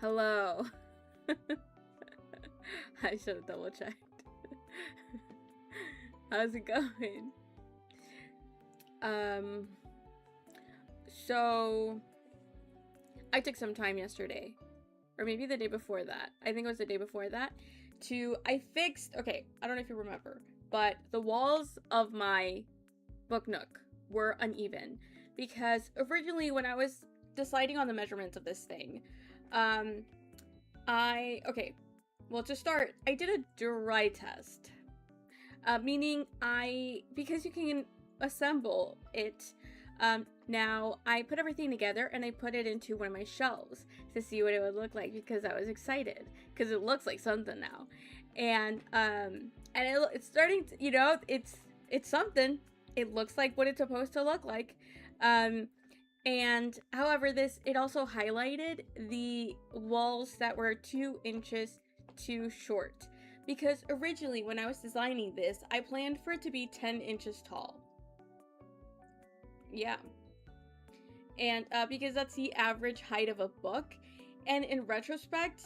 Hello. I should have double checked. How's it going? So I took some time yesterday, or maybe the day before that. I think it was the day before that. I fixed, okay, I don't know if you remember, but the walls of my book nook were uneven because originally when I was deciding on the measurements of this thing, okay, well, to start, I did a dry test, meaning because you can assemble it, now I put everything together and I put it into one of my shelves to see what it would look like because I was excited because it looks like something now, and it's starting to, it's something. It looks like what it's supposed to look like, and however, it also highlighted the walls that were 2 inches too short. Because originally, when I was designing this, I planned for it to be 10 inches tall. Yeah. And because that's the average height of a book. And in retrospect,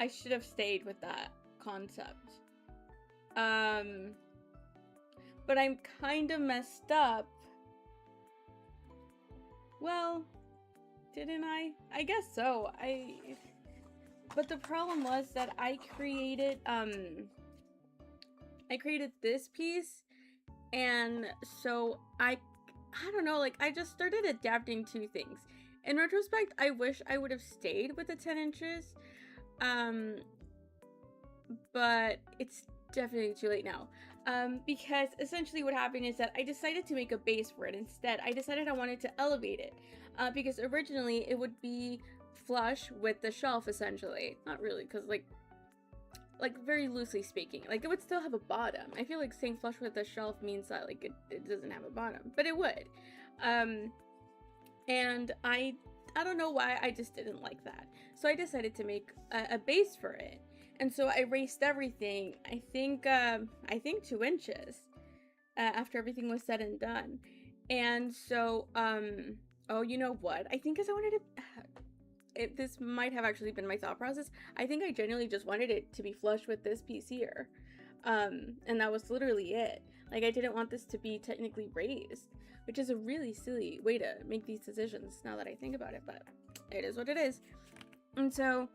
I should have stayed with that concept. But I'm kind of messed up. Well, didn't I? I guess so. But the problem was that I created this piece, and so I don't know, like I just started adapting to things. In retrospect, I wish I would have stayed with the 10 inches. But it's definitely too late now. Because essentially what happened is that I decided to make a base for it instead. I decided I wanted to elevate it. Because originally it would be flush with the shelf, essentially. Not really, because like very loosely speaking, like it would still have a bottom. I feel like saying flush with the shelf means that like it doesn't have a bottom, but it would. And I don't know why, I just didn't like that. So I decided to make a base for it. And so I raised everything, I think 2 inches after everything was said and done. And so, oh, you know what? I think because I wanted to, this might have actually been my thought process. I think I genuinely just wanted it to be flush with this piece here. And that was literally it. Like, I didn't want this to be technically raised, which is a really silly way to make these decisions now that I think about it, but it is what it is. And so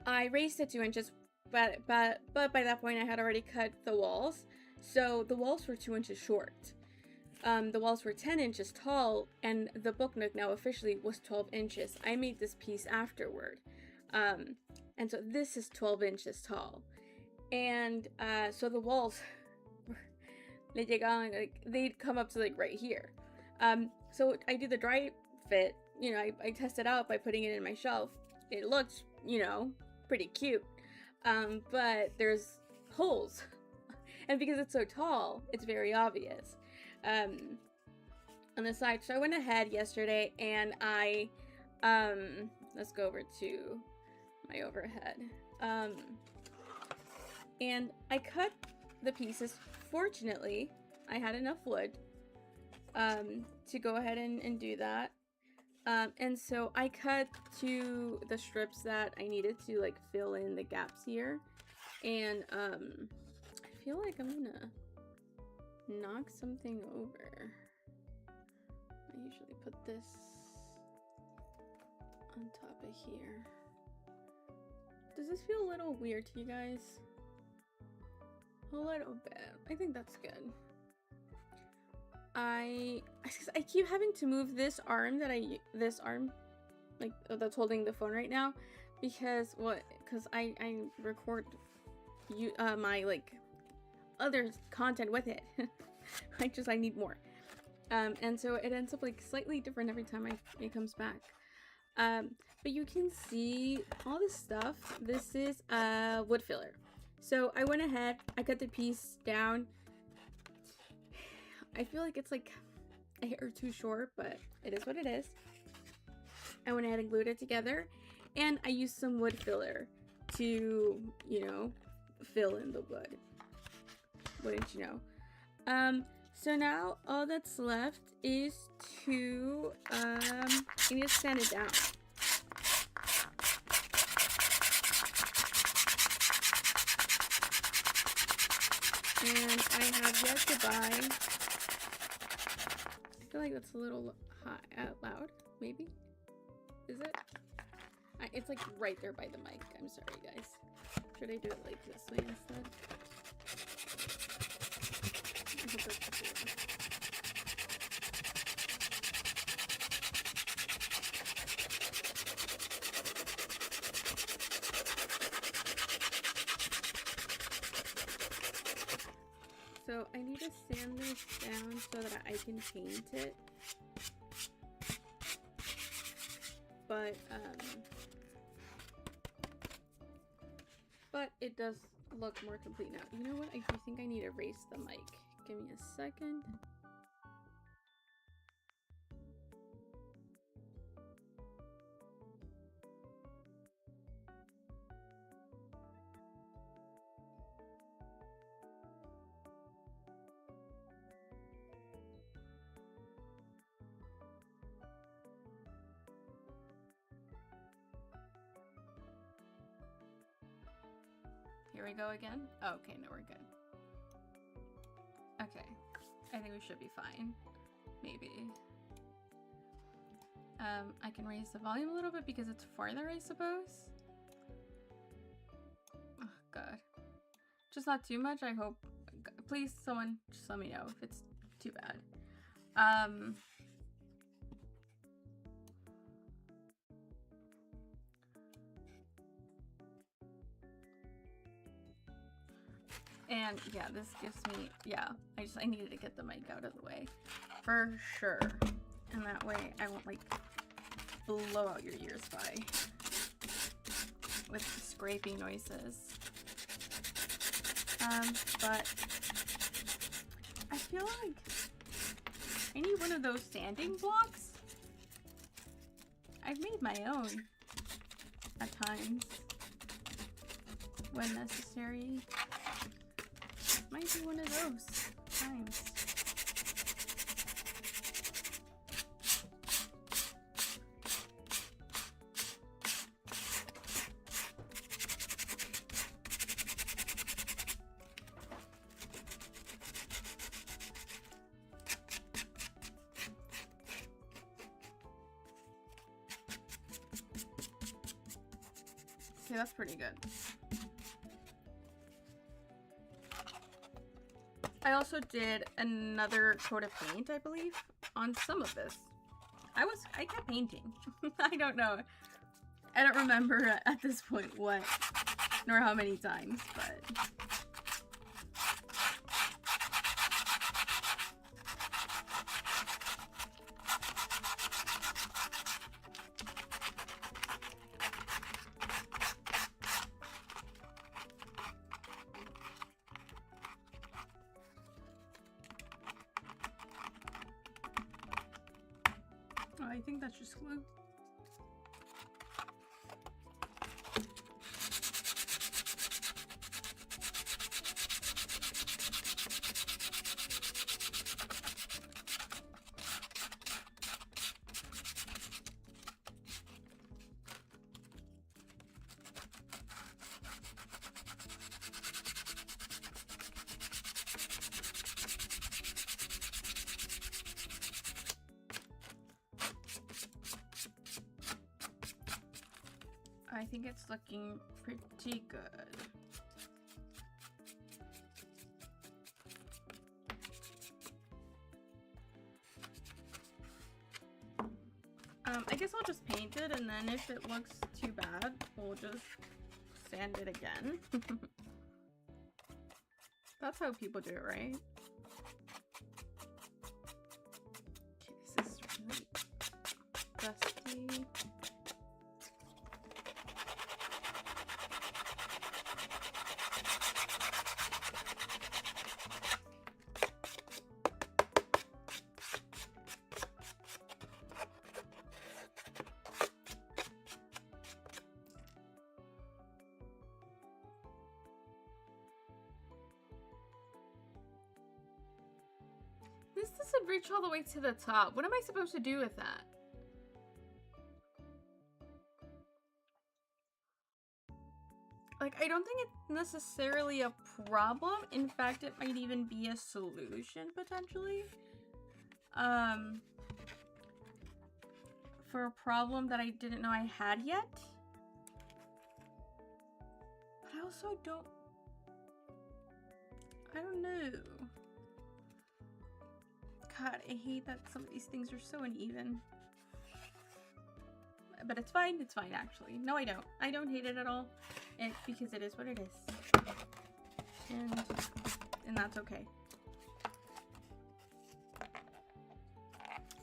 I raised it 2 inches, but by that point I had already cut the walls. So the walls were 2 inches short. The walls were 10 inches tall, and the book nook now officially was 12 inches. I made this piece afterward. And so this is 12 inches tall. And so the walls, they'd come up to like right here. So I do the dry fit, I test it out by putting it in my shelf. It looked, pretty cute. But there's holes. And because it's so tall, it's very obvious. On the side. So I went ahead yesterday and I, let's go over to my overhead. And I cut the pieces. Fortunately, I had enough wood, to go ahead and do that. And so I cut to the strips that I needed to like fill in the gaps here. And I feel like I'm gonna knock something over. I usually put this on top of here. Does this feel a little weird to you guys? A little bit. I think that's good. I keep having to move this arm like that's holding the phone right now because I record my like other content with it. I need more. And so it ends up like slightly different every time it comes back. But you can see all this stuff. This is wood filler. So I went ahead, I cut the piece down. I feel like it's like a hair too short, but it is what it is. I went ahead and glued it together, and I used some wood filler to, you know, fill in the wood. Wouldn't you know? So now all that's left is to, I need to sand it down. And I have yet to buy, I feel like that's a little high, loud, maybe? Is it? It's like right there by the mic. I'm sorry, guys. Should I do it like this way instead? I hope that's cool. So I need to sand this down so that I can paint it. But it does look more complete now. You know what? I think I need to erase the mic. Give me a second. Here we go again. Oh, okay, no, we're good. Okay, I think we should be fine. Maybe. I can raise the volume a little bit because it's farther, I suppose. Oh, God. Just not too much, I hope. Please, someone, just let me know if it's too bad. And yeah, this gives me, yeah, I needed to get the mic out of the way for sure. And that way I won't like blow out your ears by with scraping noises. But I feel like I need one of those sanding blocks. I've made my own at times when necessary. Might be one of those times. See, that's pretty good. I also did another coat of paint, I believe, on some of this. I kept painting. I don't know. I don't remember at this point what, nor how many times, but... Oh, I think that's just glue. I think it's looking pretty good. I guess I'll just paint it, and then if it looks too bad, we'll just sand it again. That's how people do it, right? Okay, this is really dusty. This doesn't reach all the way to the top. What am I supposed to do with that? Like, I don't think it's necessarily a problem. In fact, it might even be a solution, potentially. For a problem that I didn't know I had yet. But I also don't... I don't know. God, I hate that some of these things are so uneven. But it's fine actually. No, I don't. I don't hate it at all. It's because it is what it is. And that's okay.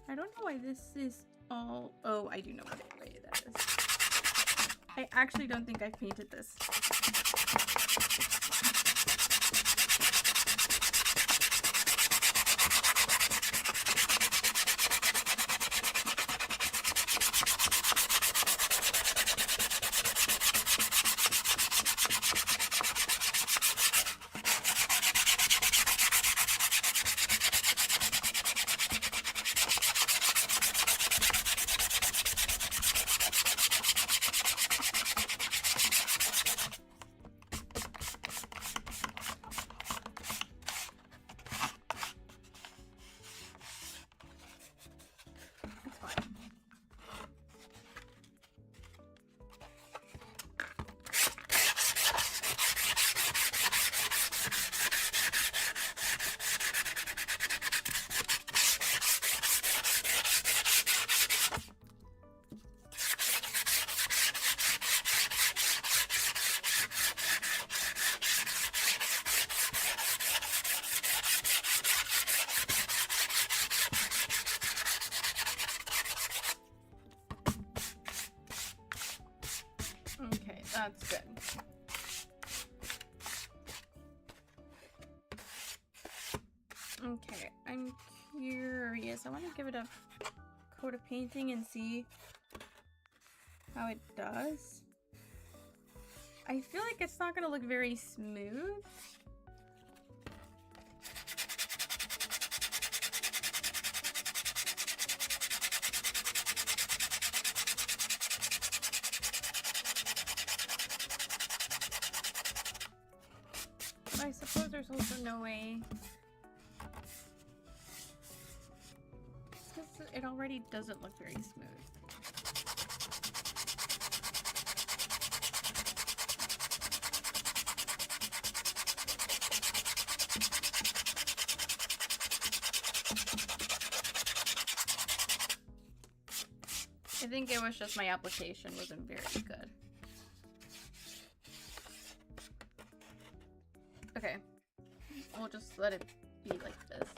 I don't know why this is all... Oh, I do know why that is. I actually don't think I've painted this. Okay, that's good. Okay, I'm curious. I want to give it a coat of painting and see how it does. I feel like it's not going to look very smooth. I suppose there's also no way, because it already doesn't look very smooth. I think it was just my application wasn't very good. Okay, we'll just let it be like this.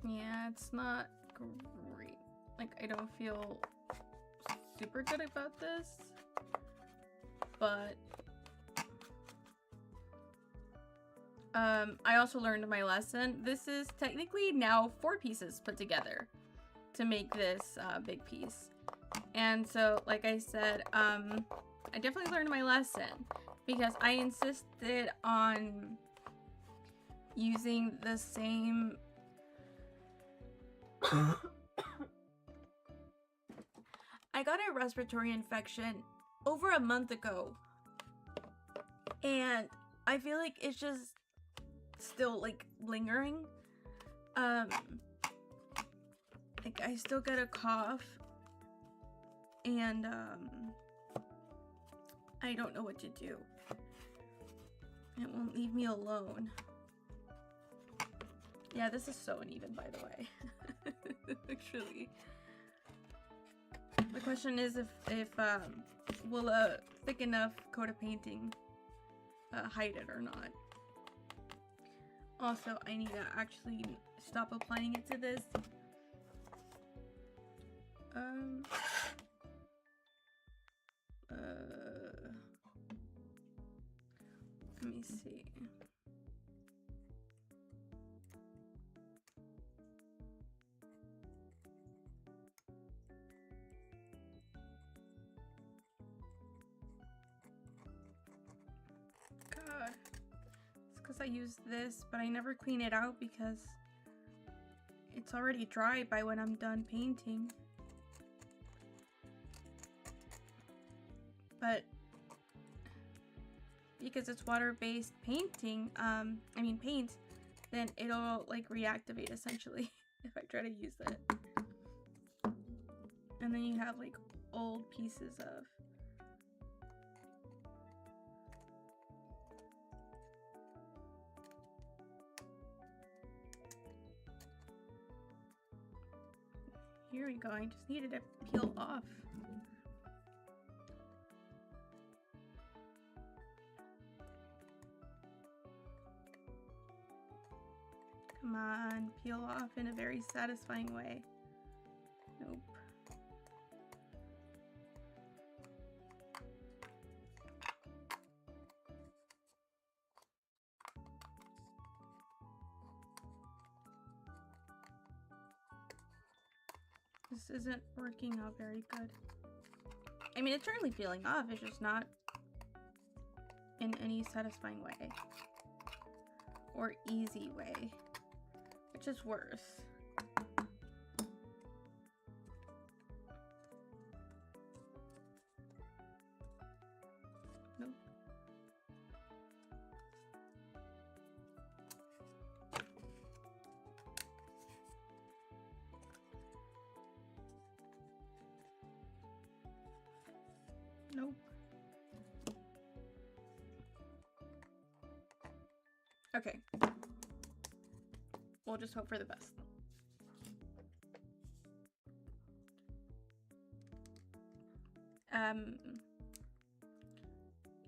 Yeah, it's not great. Like, I don't feel super good about this, but I also learned my lesson. This is technically now 4 pieces put together to make this big piece. And so, like I said, I definitely learned my lesson because I insisted on using the same I got a respiratory infection over a month ago, and I feel like it's just still like lingering. Like I still get a cough, and I don't know what to do. It won't leave me alone. Yeah, this is so uneven, by the way. Actually, the question is if will a thick enough coat of painting hide it or not. Also, I need to actually stop applying it to this. Let me see. God. It's because I use this, but I never clean it out because it's already dry by when I'm done painting. But because it's water-based painting, paint, then it'll like reactivate essentially if I try to use it. And then you have like old pieces of here we go. I just needed to peel off. Come on, peel off in a very satisfying way. Nope. This isn't working out very good. I mean, it's certainly peeling off, it's just not in any satisfying way. Or easy way. Which is worse. Nope. Nope. Okay. We'll just hope for the best.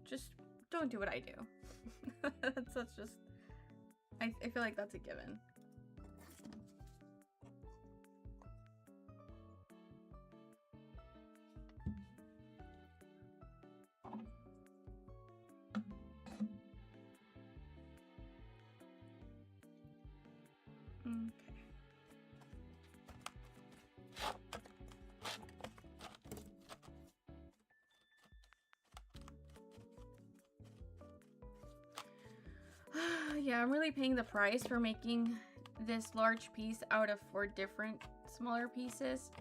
Just don't do what I do. that's just, I feel like that's a given. Yeah, I'm really paying the price for making this large piece out of 4 different smaller pieces.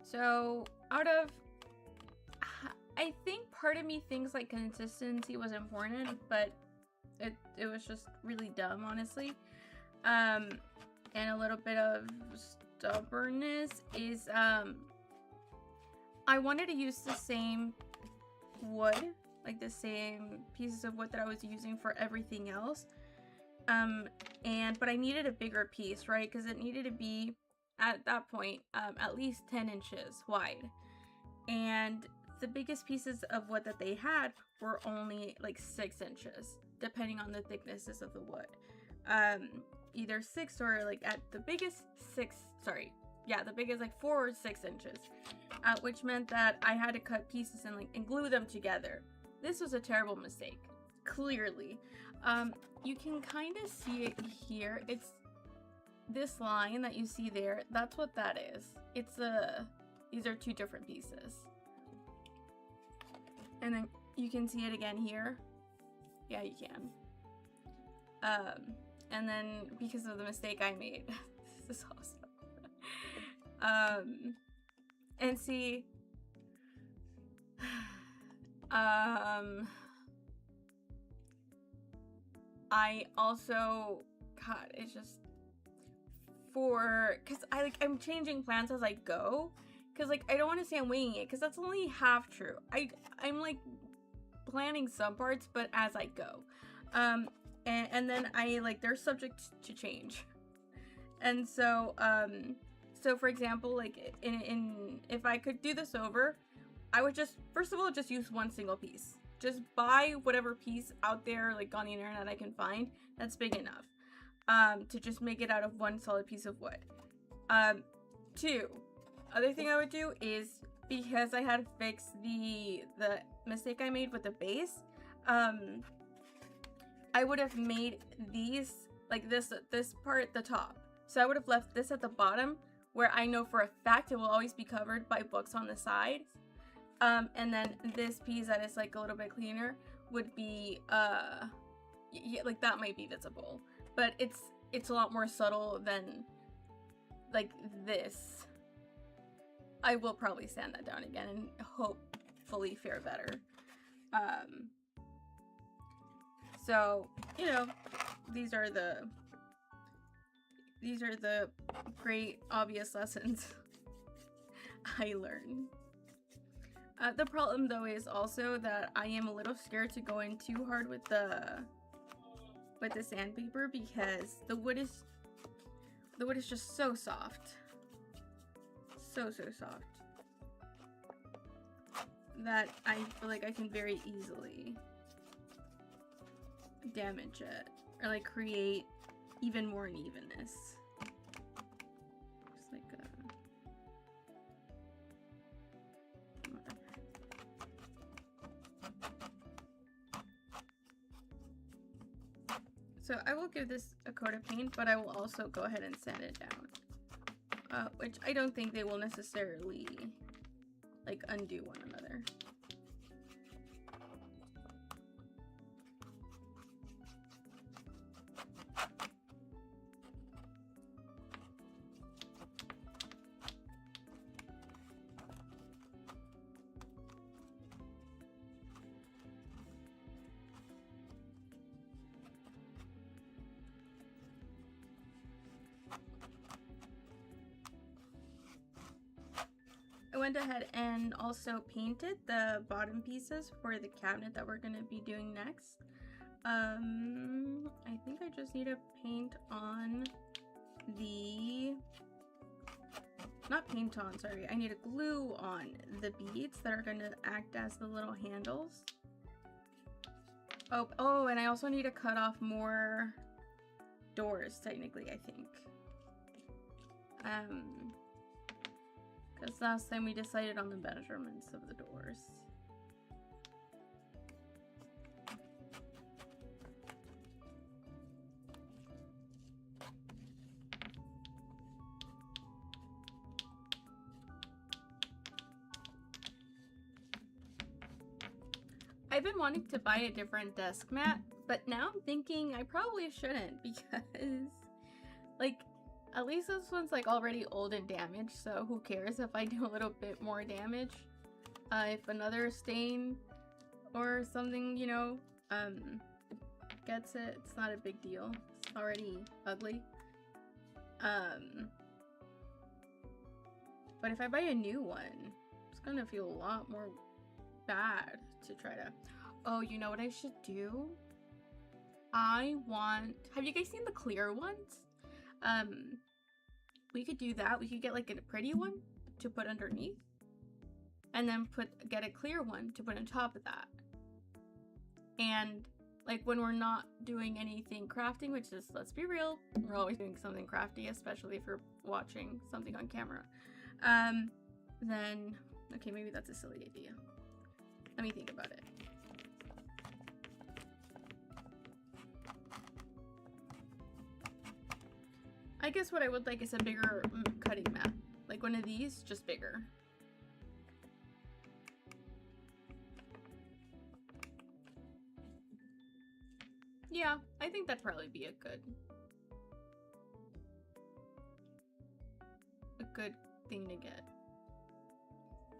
So out of, I think part of me thinks like consistency was important, but it was just really dumb, honestly. And a little bit of stubbornness is I wanted to use the same wood, like the same pieces of wood that I was using for everything else. But I needed a bigger piece, right? Because it needed to be, at that point, at least 10 inches wide. And the biggest pieces of wood that they had were only like 6 inches, depending on the thicknesses of the wood. Either 6 or like at the biggest 6, sorry. Yeah, the biggest like 4 or 6 inches. Which meant that I had to cut pieces and glue them together. This was a terrible mistake, clearly. You can kind of see it here. It's this line that you see there. That's what that is. It's these are 2 different pieces. And then you can see it again here. Yeah, you can. And then because of the mistake I made, this is awesome. And see, I also, God, it's just cause I'm changing plans as I go, cause like I don't want to say I'm winging it, cause that's only half true. I'm like planning some parts, but as I go, and then I like they're subject to change, and so so for example, like in if I could do this over, I would just first of all just use one single piece. Just buy whatever piece out there like on the internet I can find that's big enough. To just make it out of one solid piece of wood. Two, other thing I would do is, because I had fixed the mistake I made with the base, I would have made these, like this part the top. So I would have left this at the bottom, where I know for a fact it will always be covered by books on the sides. And then this piece that is like a little bit cleaner would be, yeah, like that might be visible. But it's a lot more subtle than like this. I will probably sand that down again and hopefully fare better. So, you know, these are the great obvious lessons I learned. The problem though is also that I am a little scared to go in too hard with the sandpaper, because the wood is just so soft, so soft, that I feel like I can very easily damage it or like create even more unevenness. Just like so I will give this a coat of paint, but I will also go ahead and sand it down, which I don't think they will necessarily like undo one another. I went ahead and also painted the bottom pieces for the cabinet that we're going to be doing next. I think I just need to paint on the, not paint on, sorry, I need to glue on the beads that are going to act as the little handles. Oh, and I also need to cut off more doors, technically, I think. Because last time we decided on the measurements of the doors. I've been wanting to buy a different desk mat, but now I'm thinking I probably shouldn't, because like at least this one's like already old and damaged, so who cares if I do a little bit more damage. If another stain or something, you know, gets it, it's not a big deal. It's already ugly. But if I buy a new one, it's gonna feel a lot more bad to try to... Oh, you know what I should do? Have you guys seen the clear ones? We could do that. We could get like a pretty one to put underneath, and then get a clear one to put on top of that. And like when we're not doing anything crafting, which is, let's be real, we're always doing something crafty, especially if you're watching something on camera. Then, okay, maybe that's a silly idea. Let me think about it. I guess what I would like is a bigger cutting mat. Like one of these, just bigger. Yeah, I think that'd probably be a good thing to get.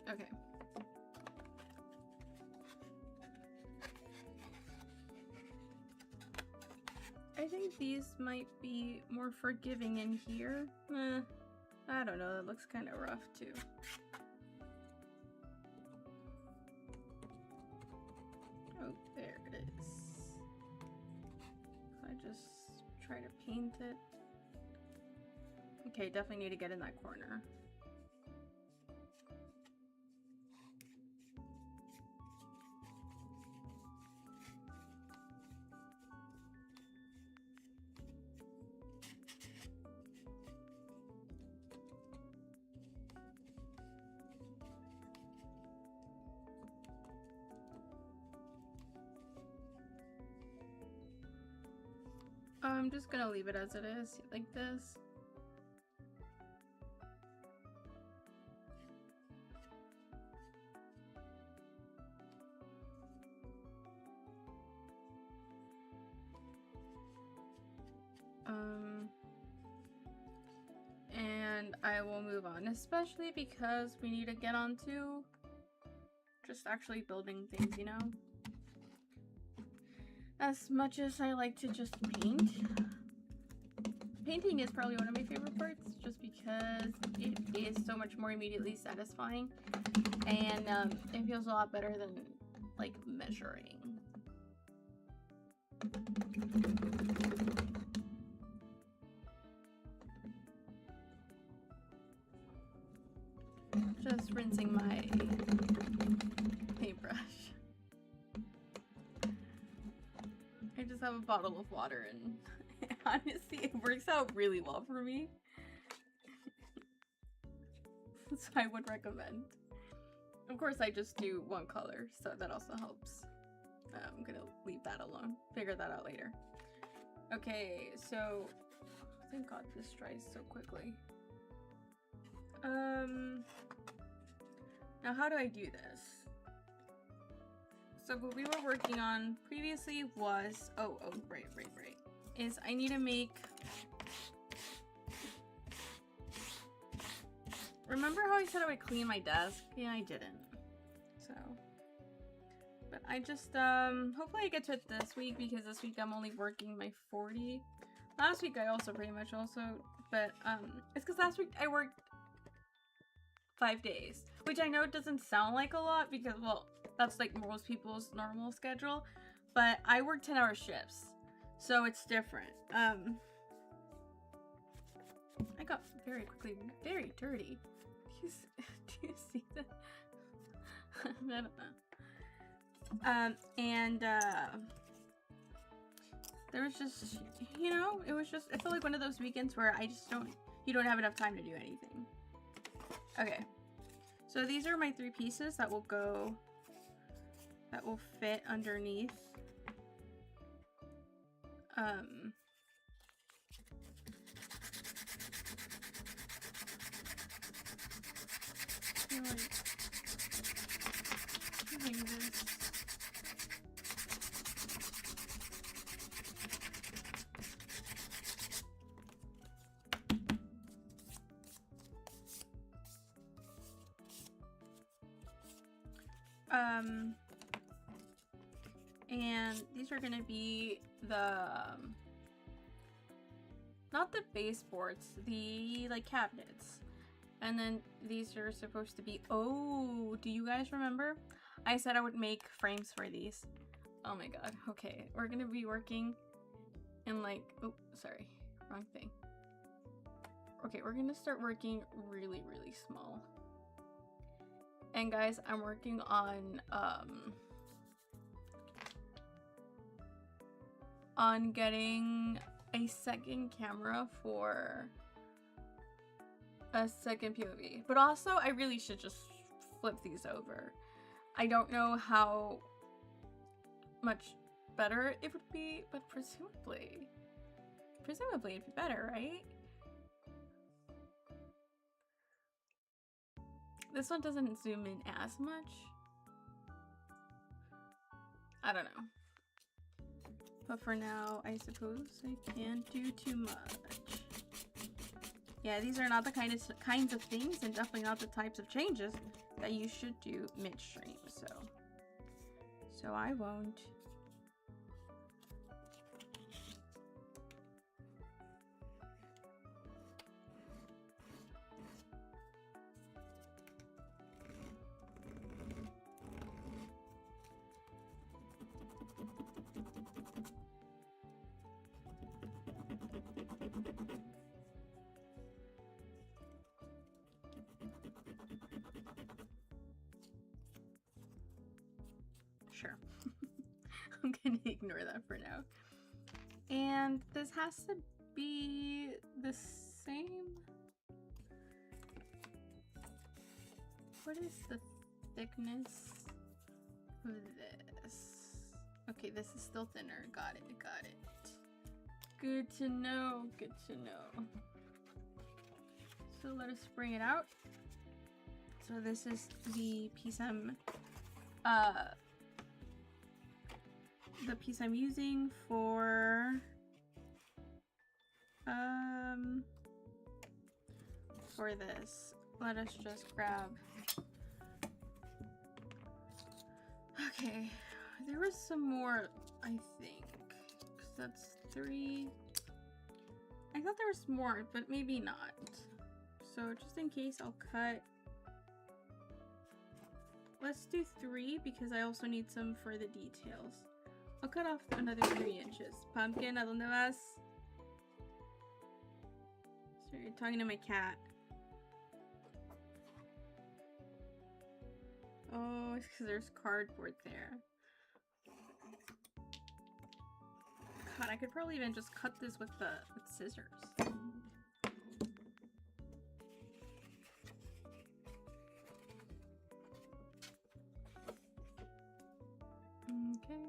Okay. I think these might be more forgiving in here. I don't know, that looks kind of rough too. Oh, there it is. If I just try to paint it. Okay, definitely need to get in that corner. I'm just gonna leave it as it is, like this. And I will move on, especially because we need to get on to just actually building things, you know? As much as I like to just paint, painting is probably one of my favorite parts just because it is so much more immediately satisfying and it feels a lot better than like measuring. Just rinsing my paintbrush. I just have a bottle of water and honestly it works out really well for me. So I would recommend. Of course I just do one color, so that also helps. I'm gonna leave that alone. Figure that out later. Okay, so thank God this dries so quickly. Now how do I do this? So what we were working on previously was, right, is I need to make, remember how I said I would clean my desk? Yeah, I didn't. So, but I just, hopefully I get to it this week because this week I'm only working my 40. Last week I also pretty much but it's because last week I worked 5 days, which I know doesn't sound like a lot because, well, that's like most people's normal schedule, but I work 10-hour shifts, so it's different. I got very quickly very dirty. Do you see that? I don't know. There was just, you know, it felt like one of those weekends where you don't have enough time to do anything. Okay, so these are my 3 pieces that will fit underneath. And these are gonna be not the baseboards, the like cabinets. And then these are supposed to be, oh, do you guys remember? I said I would make frames for these. Oh my god, okay. We're gonna be working in like, oh, sorry, wrong thing. Okay, we're gonna start working really, really small. And guys, I'm working on getting a second camera for a second POV. But also, I really should just flip these over. I don't know how much better it would be, but presumably it'd be better, right? This one doesn't zoom in as much. I don't know. But for now, I suppose I can't do too much. Yeah, these are not the kinds of things, and definitely not the types of changes that you should do midstream, so I won't. Sure. I'm gonna ignore that for now. And this has to be the same. What is the thickness of this? Okay, this is still thinner. Got it, got it. Good to know, good to know. So let us bring it out. So this is the piece I'm using for this. Let us just grab. Okay, there was some more, I think, because that's 3. I thought there was more, but maybe not. So just in case, I'll cut. Let's do 3 because I also need some for the details. I'll cut off another 3 inches. Pumpkin, ¿a dónde vas? So you're talking to my cat. Oh, it's because there's cardboard there. God, I could probably even just cut this with scissors. Okay.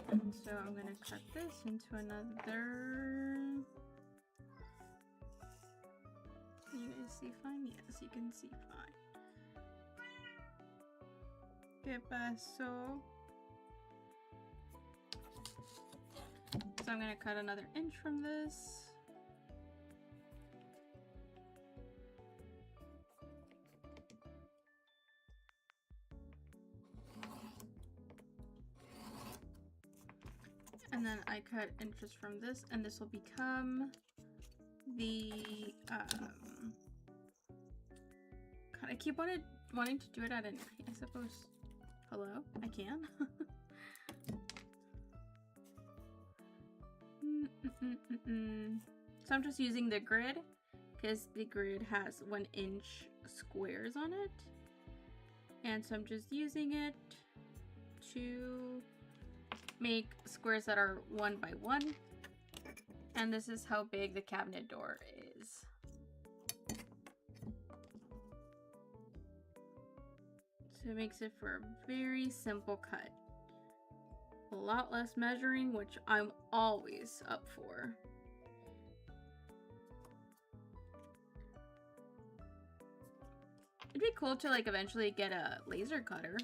And so I'm gonna cut this into another. You guys see fine? Yes, you can see fine. ¿Qué pasó? So I'm gonna cut another inch from this. And then I cut inches from this, and this will become the God, I keep wanting to do it at an, I suppose. Hello? I can? So I'm just using the grid because the grid has 1 inch squares on it. And so I'm just using it to make squares that are 1 by 1. And this is how big the cabinet door is. So it makes it for a very simple cut. A lot less measuring, which I'm always up for. It'd be cool to like eventually get a laser cutter.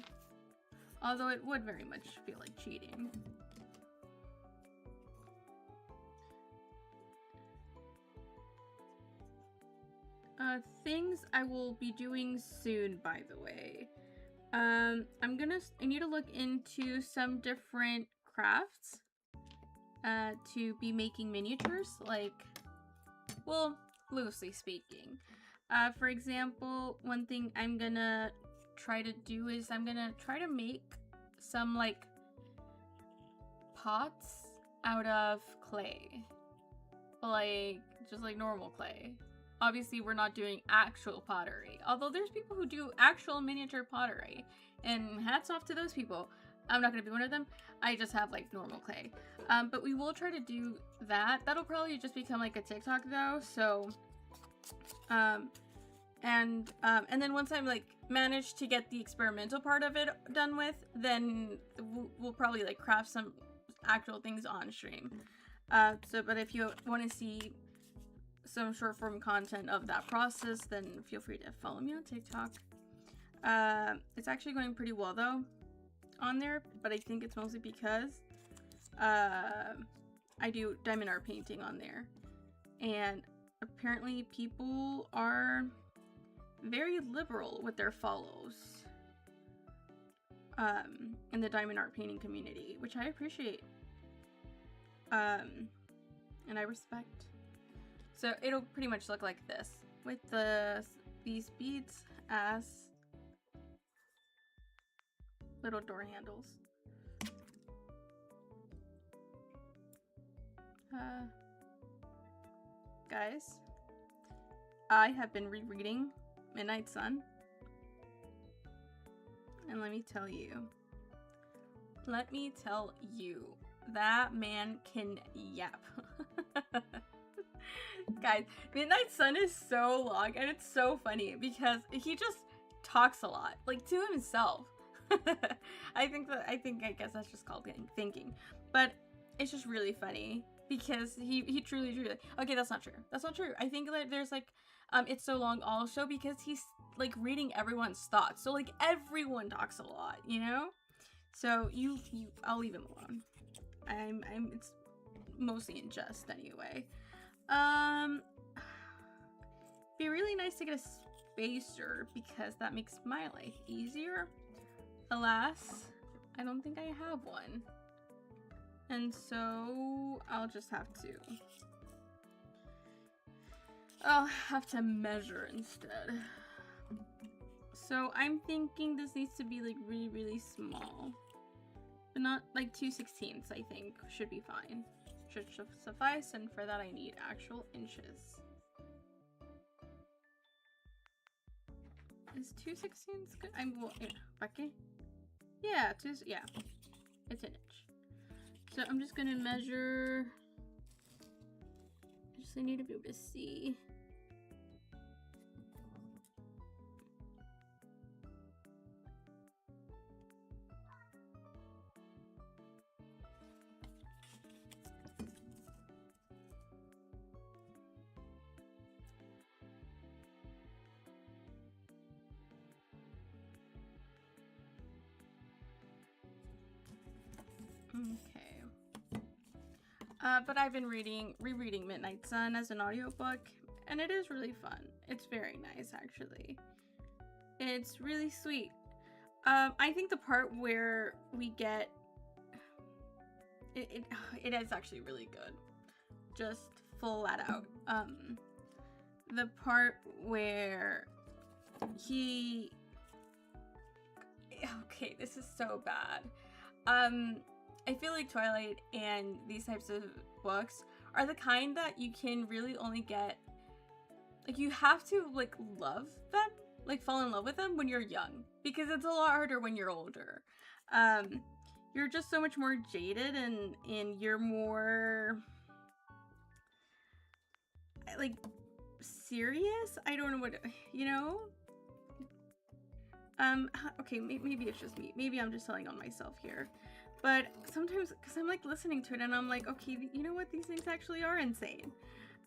Although it would very much feel like cheating. Things I will be doing soon, by the way. I need to look into some different crafts to be making miniatures, like, well, loosely speaking. For example, one thing I'm gonna try to do is I'm gonna try to make some like pots out of clay, like just like normal clay. Obviously, we're not doing actual pottery, although there's people who do actual miniature pottery, and hats off to those people. I'm not gonna be one of them. I just have like normal clay, but we will try to do that. That'll probably just become like a TikTok though. So, and then once I'm like managed to get the experimental part of it done with, then we'll probably like craft some actual things on stream. But if you want to see some short form content of that process, then feel free to follow me on TikTok. It's actually going pretty well though on there, but I think it's mostly because I do diamond art painting on there, and apparently people are very liberal with their follows in the diamond art painting community, which I appreciate and I respect. So it'll pretty much look like this with these beads as little door handles. Guys, I have been rereading Midnight Sun, and let me tell you, that man can yap. Guys, Midnight Sun is so long, and it's so funny because he just talks a lot, like to himself. I guess that's just called thinking, but it's just really funny because he truly, okay, that's not true. I think that there's like, it's so long also because he's like reading everyone's thoughts. So like everyone talks a lot, you know? So I'll leave him alone. It's mostly in jest anyway. Be really nice to get a spacer because that makes my life easier. Alas, I don't think I have one. And so I'll just have to measure instead. So I'm thinking this needs to be like really, really small. But not like 2/16, I think should be fine. Should suffice, and for that I need actual inches. Is 2/16 good? Yeah, it's an inch. So I'm just gonna measure. I need to be able to see. Okay. But I've been rereading Midnight Sun as an audiobook, and it is really fun. It's very nice, actually. It's really sweet. I think the part where we get it is actually really good. Just flat out. The part where okay, this is so bad. I feel like Twilight and these types of books are the kind that you can really only get, like, you have to like love them, like fall in love with them when you're young, because it's a lot harder when you're older. You're just so much more jaded, and you're more like serious. I don't know what, you know. Okay, maybe it's just me. Maybe I'm just telling on myself here. But sometimes, because I'm like listening to it and I'm like, okay, you know what? These things actually are insane.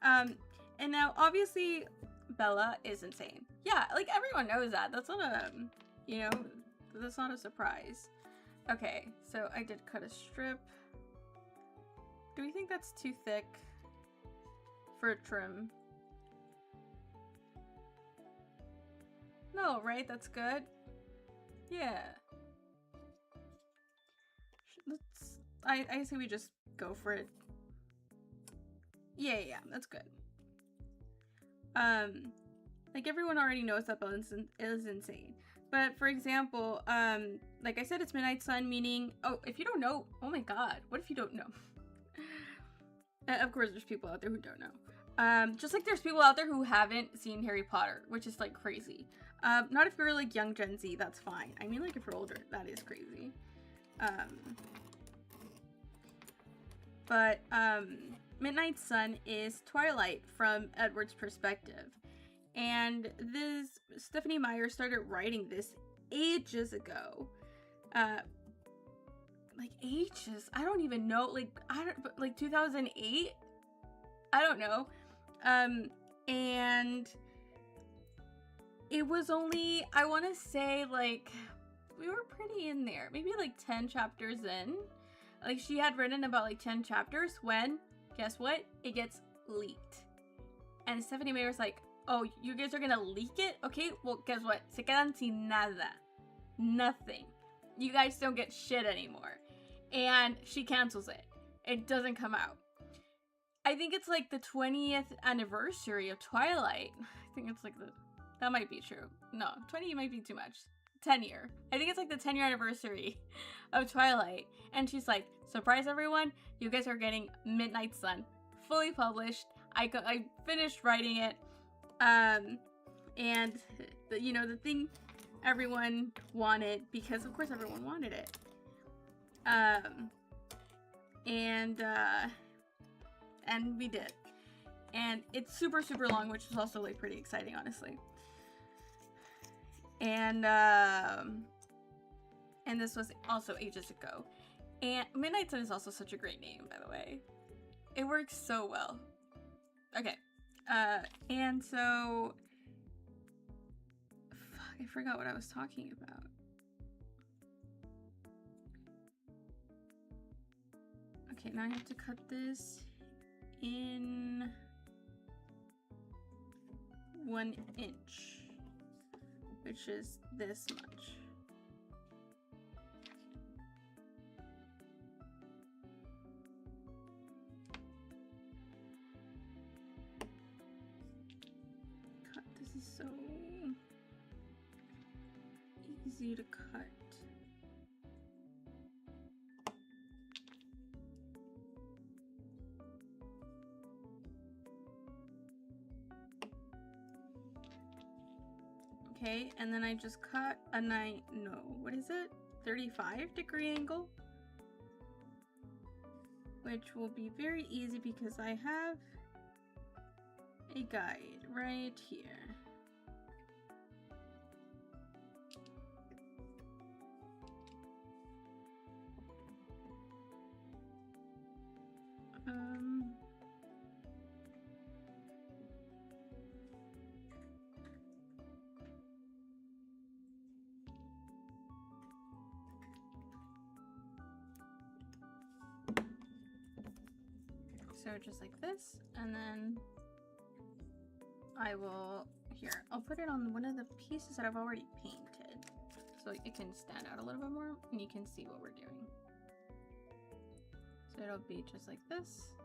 And now, obviously, Bella is insane. Yeah, like everyone knows that. That's not that's not a surprise. Okay, so I did cut a strip. Do we think that's too thick for a trim? No, right? That's good. Yeah. I say we just go for it. Yeah, that's good. Like everyone already knows that Bella is insane. But for example, like I said, it's Midnight Sun, meaning, if you don't know, oh my god, what if you don't know? Of course, there's people out there who don't know. Just like there's people out there who haven't seen Harry Potter, which is like crazy. Not if you're like young Gen Z, that's fine. I mean, like if you're older, that is crazy. But Midnight Sun is Twilight from Edward's perspective. And this Stephanie Meyer started writing this ages ago. Like ages. I don't even know. Like 2008? I don't know. And it was only, I want to say, like, we were pretty in there. Maybe like 10 chapters in. Like, she had written about like 10 chapters when, guess what? It gets leaked. And Stephanie Meyer was like, oh, you guys are gonna leak it? Okay, well, guess what? Se quedan sin nada. Nothing. You guys don't get shit anymore. And she cancels it. It doesn't come out. I think it's like the 20th anniversary of Twilight. I think it's like that might be true. No, 20 might be too much. 10-year. I think it's like the 10-year anniversary of Twilight. And she's like, surprise everyone, you guys are getting Midnight Sun fully published. I finished writing it. And the thing everyone wanted, because of course everyone wanted it. And we did. And it's super, super long, which was also like pretty exciting, honestly. And this was also ages ago. And Midnight Sun is also such a great name, by the way. It works so well. Okay. And so... Fuck, I forgot what I was talking about. Okay, now I have to cut this in 1 inch, which is this much. God, this is so easy to cut. Okay, and then I just cut a what is it? 35-degree angle? Which will be very easy because I have a guide right here. So just like this, and then I will, I'll put it on one of the pieces that I've already painted so it can stand out a little bit more and you can see what we're doing. So it'll be just like this.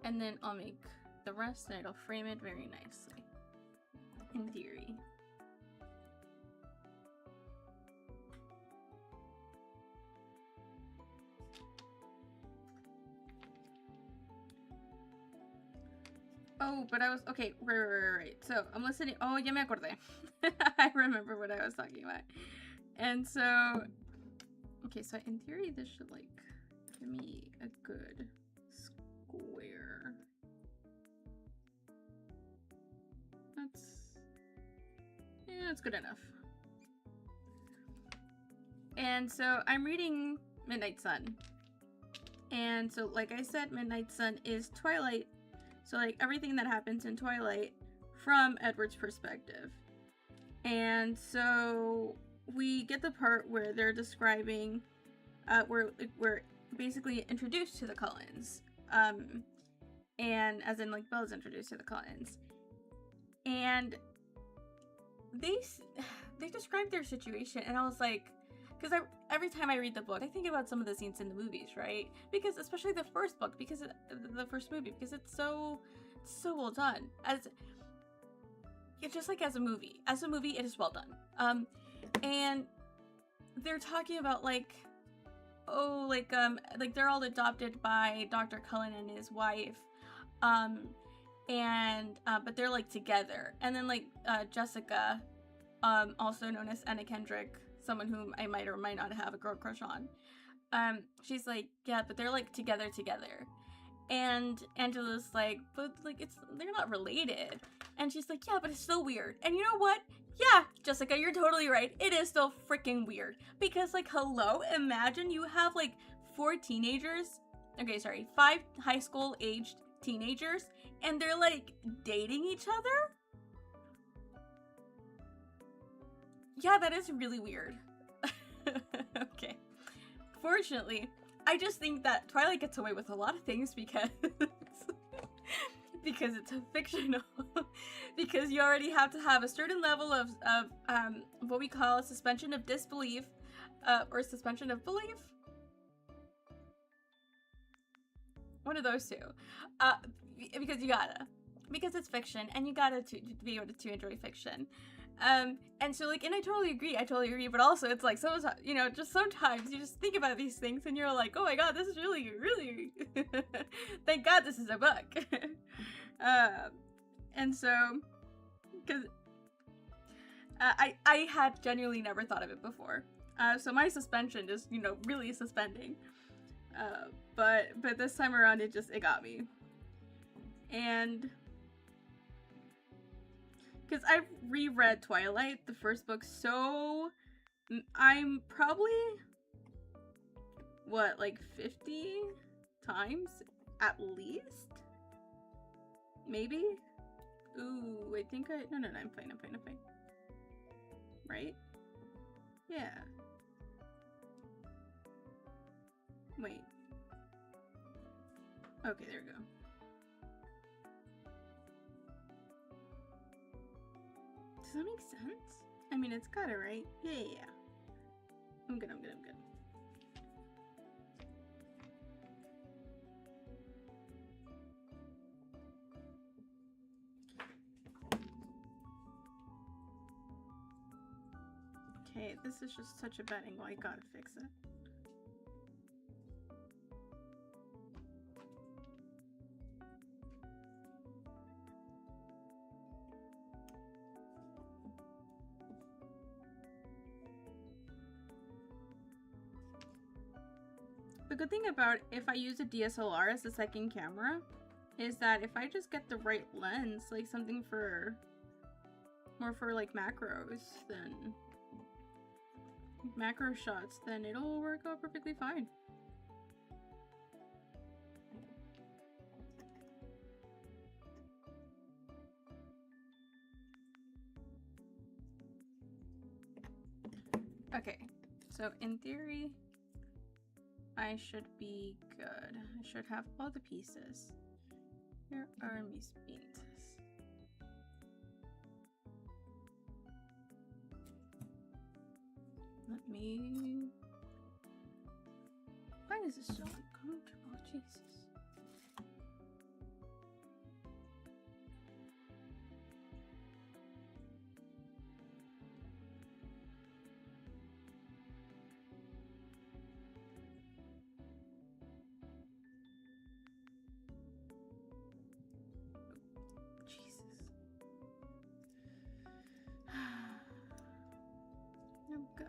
And then I'll make the rest and it'll frame it very nicely, in theory. Oh, but I was, okay, right. So, I'm listening. Oh, ya me acordé. I remember what I was talking about. And so, okay, so in theory, this should, like, give me a good square. That's good enough. And so, I'm reading Midnight Sun. And so, like I said, Midnight Sun is Twilight. So, like, everything that happens in Twilight from Edward's perspective. And so we get the part where they're describing, we're basically introduced to the Cullens. And as in, like, Bella's introduced to the Cullens. And they described their situation, and I was like, because every time I read the book, I think about some of the scenes in the movies, right? Because especially the first book, because the first movie, because it's so well done. It's just like as a movie, it is well done. And they're talking about like they're all adopted by Dr. Cullen and his wife, but they're like together, and then like Jessica, also known as Anna Kendrick, someone whom I might or might not have a girl crush on. She's like, yeah, but they're like together. And Angela's like, but like they're not related. And she's like, yeah, but it's still weird. And you know what? Yeah, Jessica, you're totally right. It is still freaking weird. Because like, hello, imagine you have like 5 high school aged teenagers, and they're like dating each other? Yeah, that is really weird. Okay. Fortunately, I just think that Twilight gets away with a lot of things because because it's a fictional. Because you already have to have a certain level of what we call suspension of disbelief, or suspension of belief. One of those two. Because you gotta. Because it's fiction, and you gotta to be able to enjoy fiction. And so, like, and I totally agree, but also it's like, sometimes, you know, just sometimes you just think about these things and you're like, oh my god, this is really, really, thank god this is a book. And so, because I had genuinely never thought of it before. So my suspension is, you know, really suspending. But this time around, it got me. And because I've reread Twilight, the first book, so I'm probably, what, like 50 times at least? Maybe? Ooh, I think no, I'm fine. Right? Yeah. Wait. Okay, there we go. Does that make sense? I mean, it's gotta, right? Yeah. I'm good. Okay, this is just such a bad angle. I gotta fix it. The good thing about if I use a DSLR as a second camera is that if I just get the right lens, like something for more for like macros, then macro shots, then it'll work out perfectly fine. Okay, so in theory, I should be good. I should have all the pieces. Here are mis pinzas. Let me... Why is this so uncomfortable? Jesus. I'm good.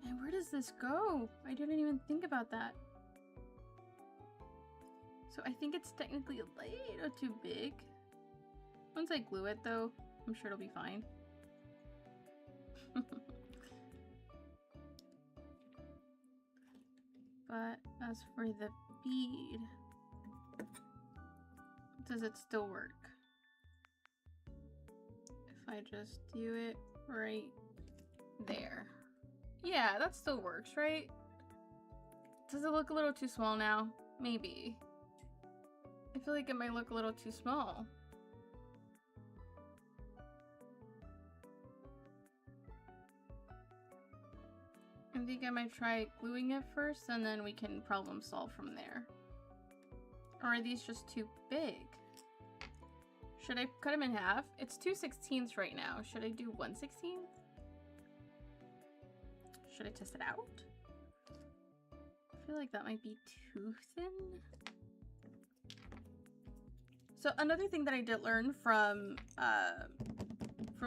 And where does this go? I didn't even think about that. So I think it's technically a little too big. Once I glue it though, I'm sure it'll be fine. But as for the bead, does it still work? If I just do it right there. Yeah, that still works, right? Does it look a little too small now? Maybe. I feel like it might look a little too small. I think I might try gluing it first and then we can problem solve from there. Or are these just too big? Should I cut them in half? It's 2/16 right now. Should I do 1/16? Should I test it out? I feel like that might be too thin. So another thing that I did learn from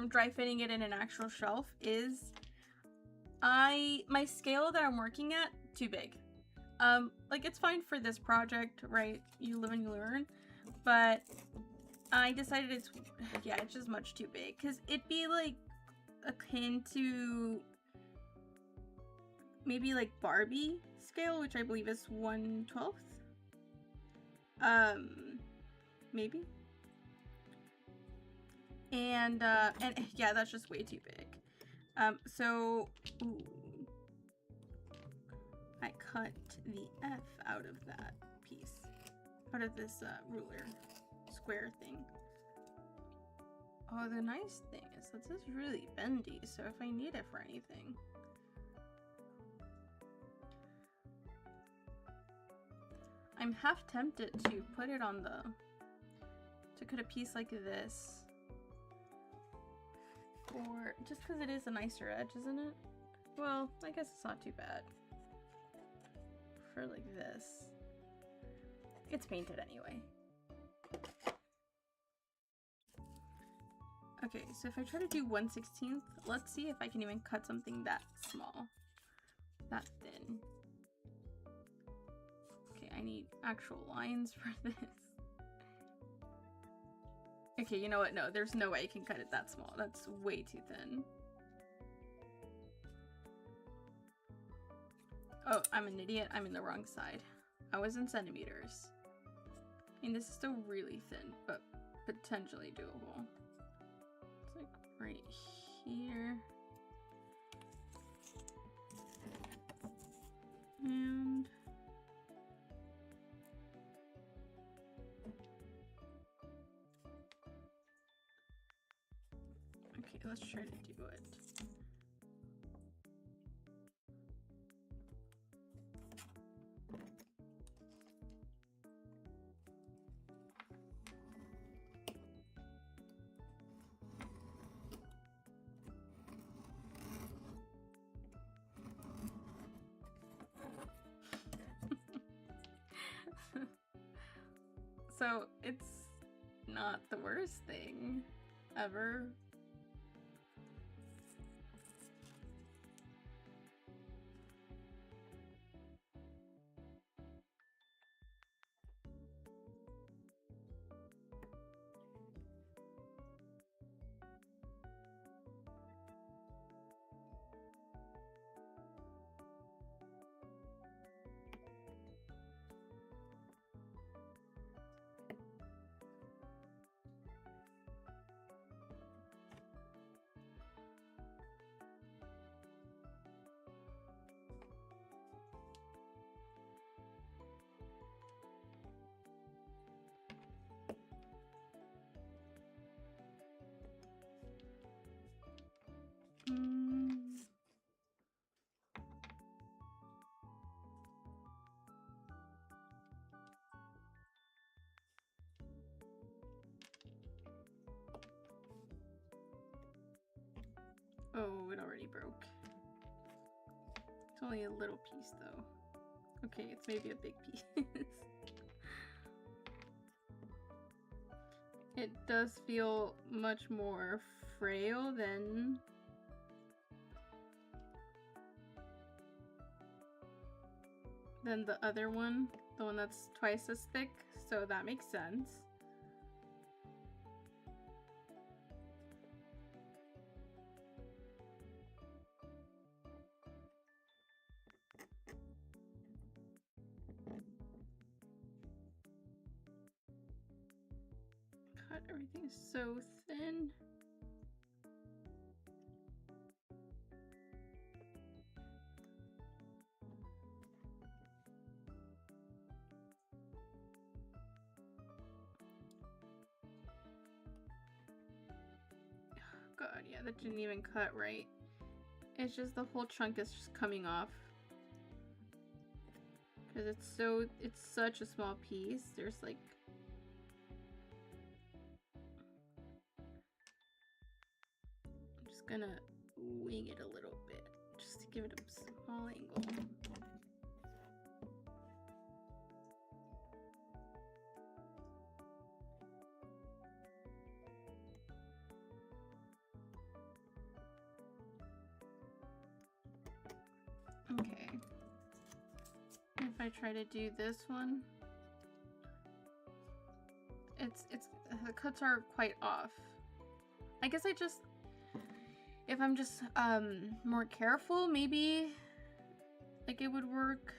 dry fitting it in an actual shelf is my scale that I'm working at, too big. Like it's fine for this project, right? You live and you learn, but I decided it's just much too big because it'd be like akin to maybe like Barbie scale, which I believe is 1/12. Maybe. And yeah, that's just way too big. So ooh, I cut the F out of that piece, out of this ruler square thing. Oh, the nice thing is that this is really bendy, so if I need it for anything. I'm half tempted to put it on the, to cut a piece like this, or just because it is a nicer edge, isn't it? Well, I guess it's not too bad. For like this. It's painted anyway. Okay, so if I try to do 1/16, let's see if I can even cut something that small, that thin. Okay, I need actual lines for this. Okay, you know what? No, there's no way I can cut it that small. That's way too thin. Oh, I'm an idiot. I'm in the wrong side. I was in centimeters. I mean, this is still really thin, but potentially doable. It's like right here. And okay, let's try to do it. So it's not the worst thing ever. Oh, it already broke. It's only a little piece though. Okay, it's maybe a big piece. It does feel much more frail than the other one, the one that's twice as thick, so that makes sense. God, everything is so thin. God, yeah, that didn't even cut right. It's just the whole chunk is just coming off. Because it's such a small piece. There's like... I'm just gonna wing it a little bit, just to give it a small angle. Okay. If I try to do this one, it's the cuts are quite off. I guess if I'm just more careful, maybe like it would work.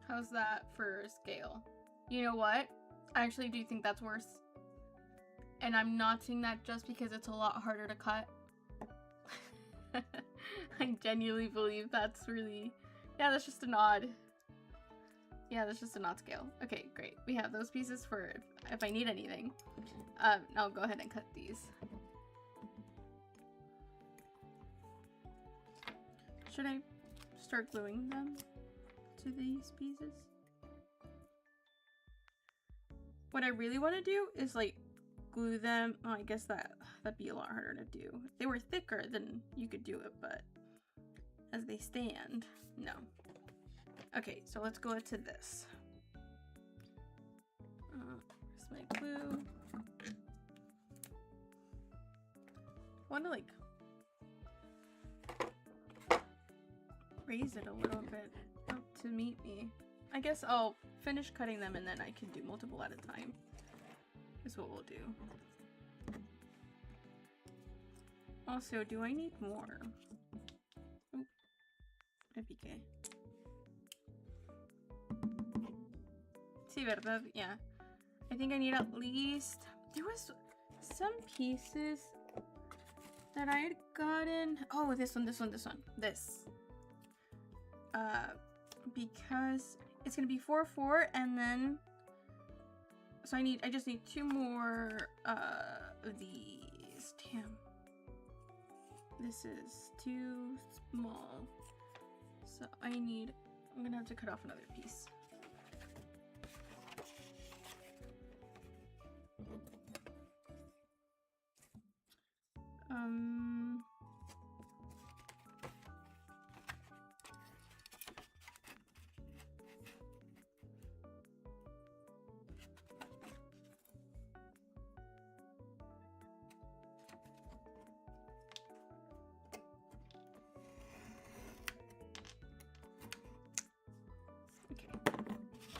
How's that for scale? You know what? I actually do think that's worse. And I'm not saying that just because it's a lot harder to cut. I genuinely believe that's really... Yeah, that's just an odd... Yeah, that's just an odd scale. Okay, great. We have those pieces for if I need anything. I'll go ahead and cut these. Should I start gluing them to these pieces? What I really want to do is like glue them. Oh, I guess that'd be a lot harder to do. If they were thicker, then you could do it, but as they stand, no. Okay, so let's go to this. Where's my glue? I want to like raise it a little bit up to meet me. I guess I'll finish cutting them and then I can do multiple at a time. Is what we'll do. Also, do I need more? Oh, FPK. Sí, verdad? Yeah. I think I need at least... There was some pieces that I had gotten... Oh, this one. This. Because it's gonna be 4-4 and then... So I just need 2 more of these. Damn. This is too small. So I'm gonna have to cut off another piece.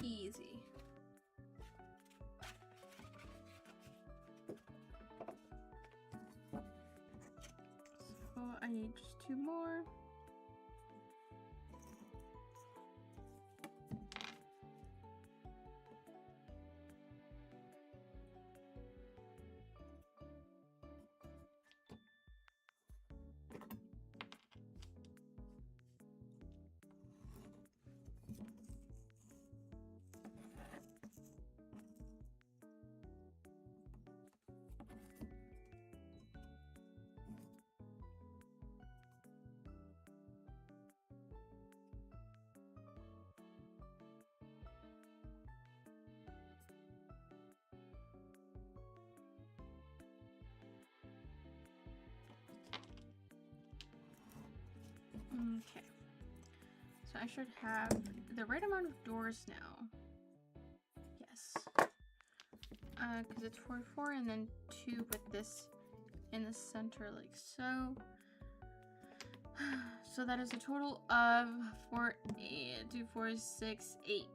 Easy. So I need just 2 more. Okay, so I should have the right amount of doors now. Yes, because it's 4-4 and then 2 with this in the center like so. So that is a total of 4, 8, 2, 4, 6, 8.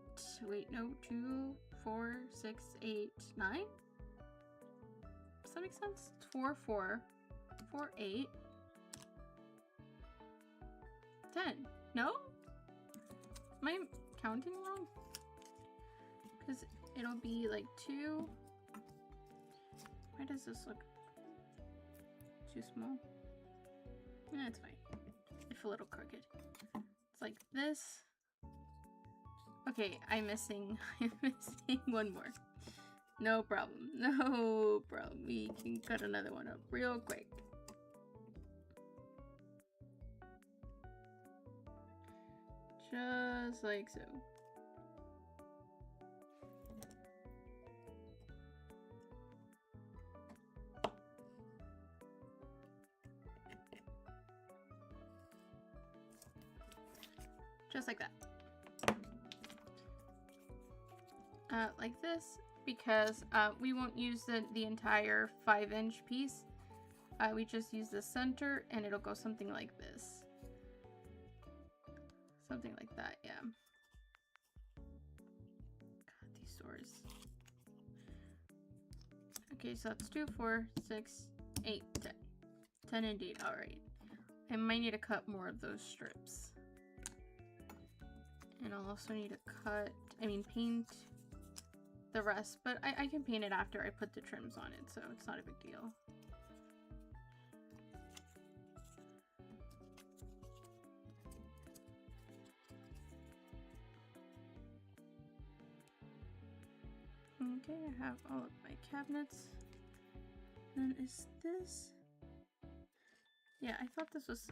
Wait, no, 2, 4, 6, 8, 9. Does that make sense? 4, 4, 4, 8. 10. No? Am I counting wrong? Because it'll be like 2. Why does this look too small? Yeah, it's fine. It's a little crooked. It's like this. Okay, I'm missing one more. No problem. No problem. We can cut another one up real quick. Just like so. Just like that. Like this, because we won't use the entire 5-inch piece. We just use the center and it'll go something like this. Something like that, yeah. God, these doors. Okay, so that's 2, 4, 6, 8, 10. 10 indeed, alright. I might need to cut more of those strips. And I'll also need to paint the rest, but I can paint it after I put the trims on it, so it's not a big deal. Okay, I have all of my cabinets. Then is this? Yeah, I thought this was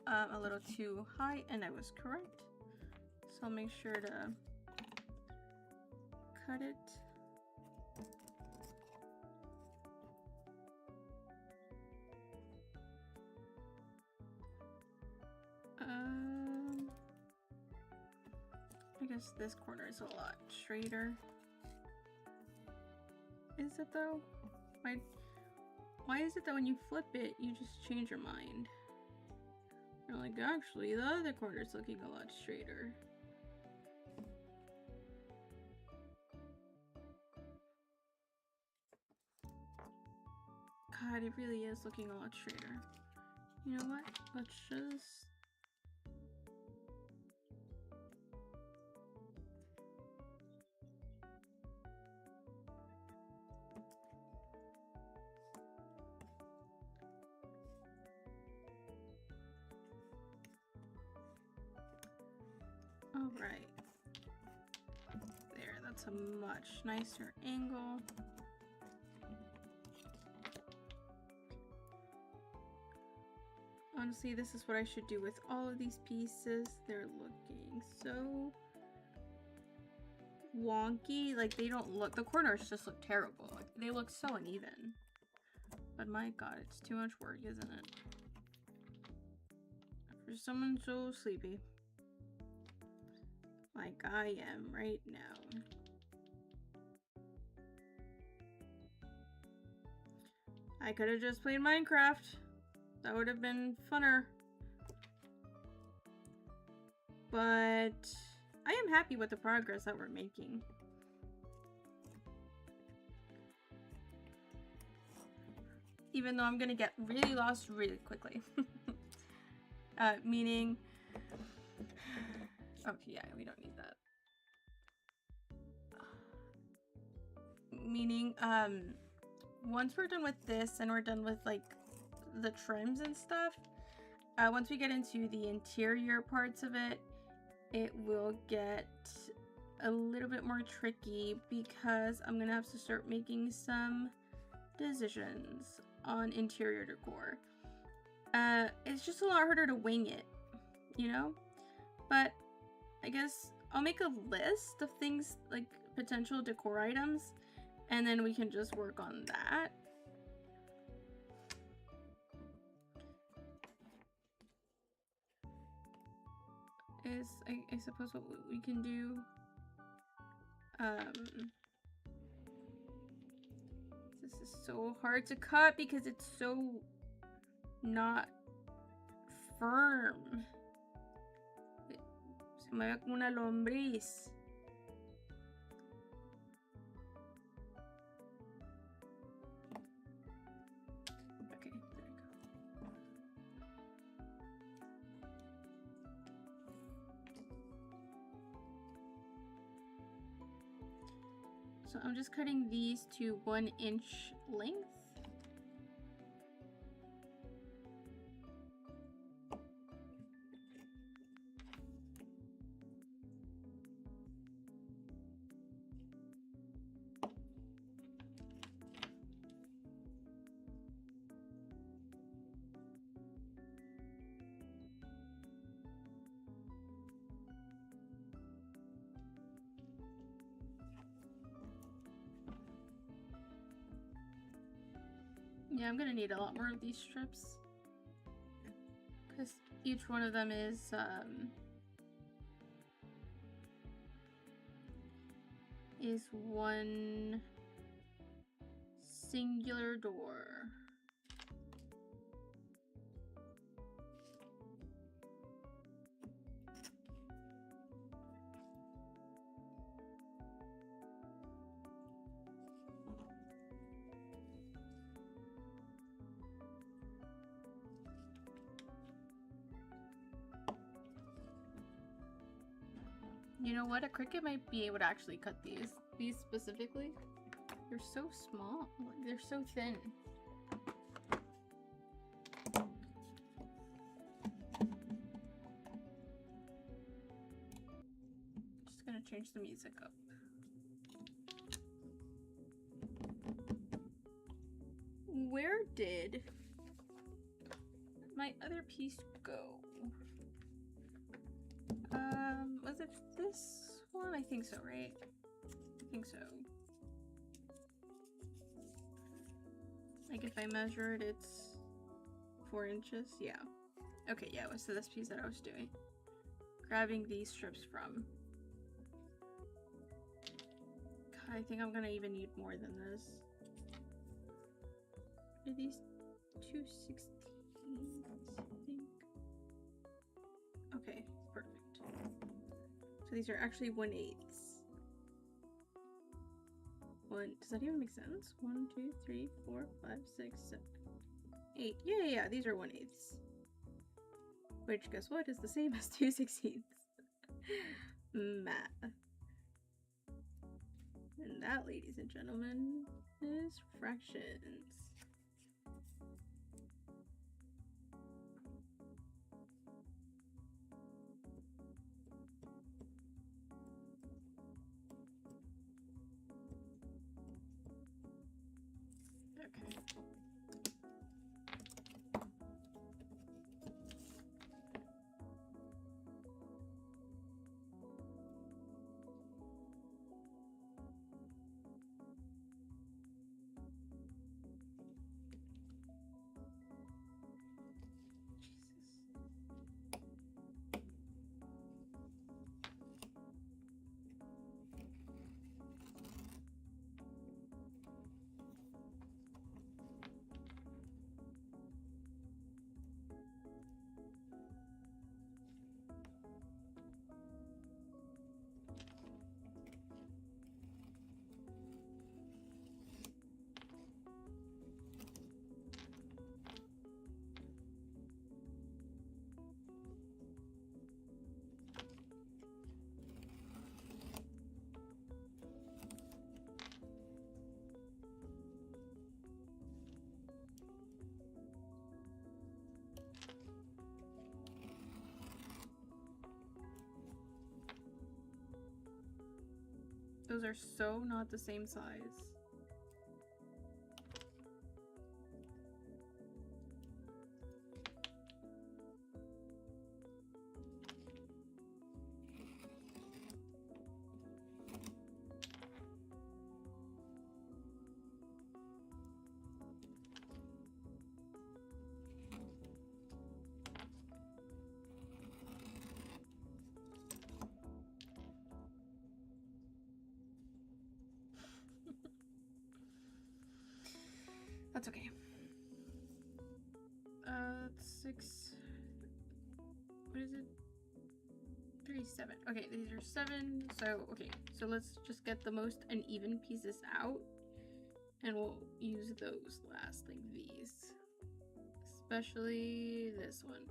a little too high, and I was correct. So I'll make sure to cut it. I guess this corner is a lot straighter. Is it though? Why is it that when you flip it, you just change your mind? You're like, actually, the other corner is looking a lot straighter. God, it really is looking a lot straighter. You know what? Let's just... Alright. There, that's a much nicer angle. Honestly, this is what I should do with all of these pieces. They're looking so wonky. Like, they don't look, the corners just look terrible. Like, they look so uneven. But my god, it's too much work, isn't it? For someone so sleepy. Like I am right now. I could have just played Minecraft. That would have been funner. But I am happy with the progress that we're making. Even though I'm gonna get really lost really quickly. Meaning... Okay, yeah, we don't need that. Meaning, once we're done with this and we're done with, like, the trims and stuff, once we get into the interior parts of it, it will get a little bit more tricky because I'm gonna have to start making some decisions on interior decor. It's just a lot harder to wing it, you know? But I guess I'll make a list of things, like potential decor items, and then we can just work on that. I suppose what we can do. This is so hard to cut because it's so not firm. Se me ve como una lombriz. Okay, there we go. So I'm just cutting these to 1 inch length. Yeah, I'm gonna need a lot more of these strips because each one of them is one singular door. You know what? A cricket might be able to actually cut these. These specifically. They're so small. Like, they're so thin. Just gonna change the music up. Where did my other piece go? Was it this one? I think so, right? I think so. Like if I measure it, it's 4 inches. Yeah. Okay, yeah, it was this piece that I was doing. Grabbing these strips from. God, I think I'm gonna even need more than this. Are these 2/16, I think? Okay, perfect. So these are actually 1/8. Does that even make sense? 1, 2, 3, 4, 5, 6, 7, 8. Yeah, these are 1/8. Which, guess what, is the same as 2/16. Math. And that, ladies and gentlemen, is fractions. Those are so not the same size. That's okay. 6. What is it? 3, 7. Okay, these are 7. So, okay. So let's just get the most uneven pieces out. And we'll use those last, like these. Especially this one.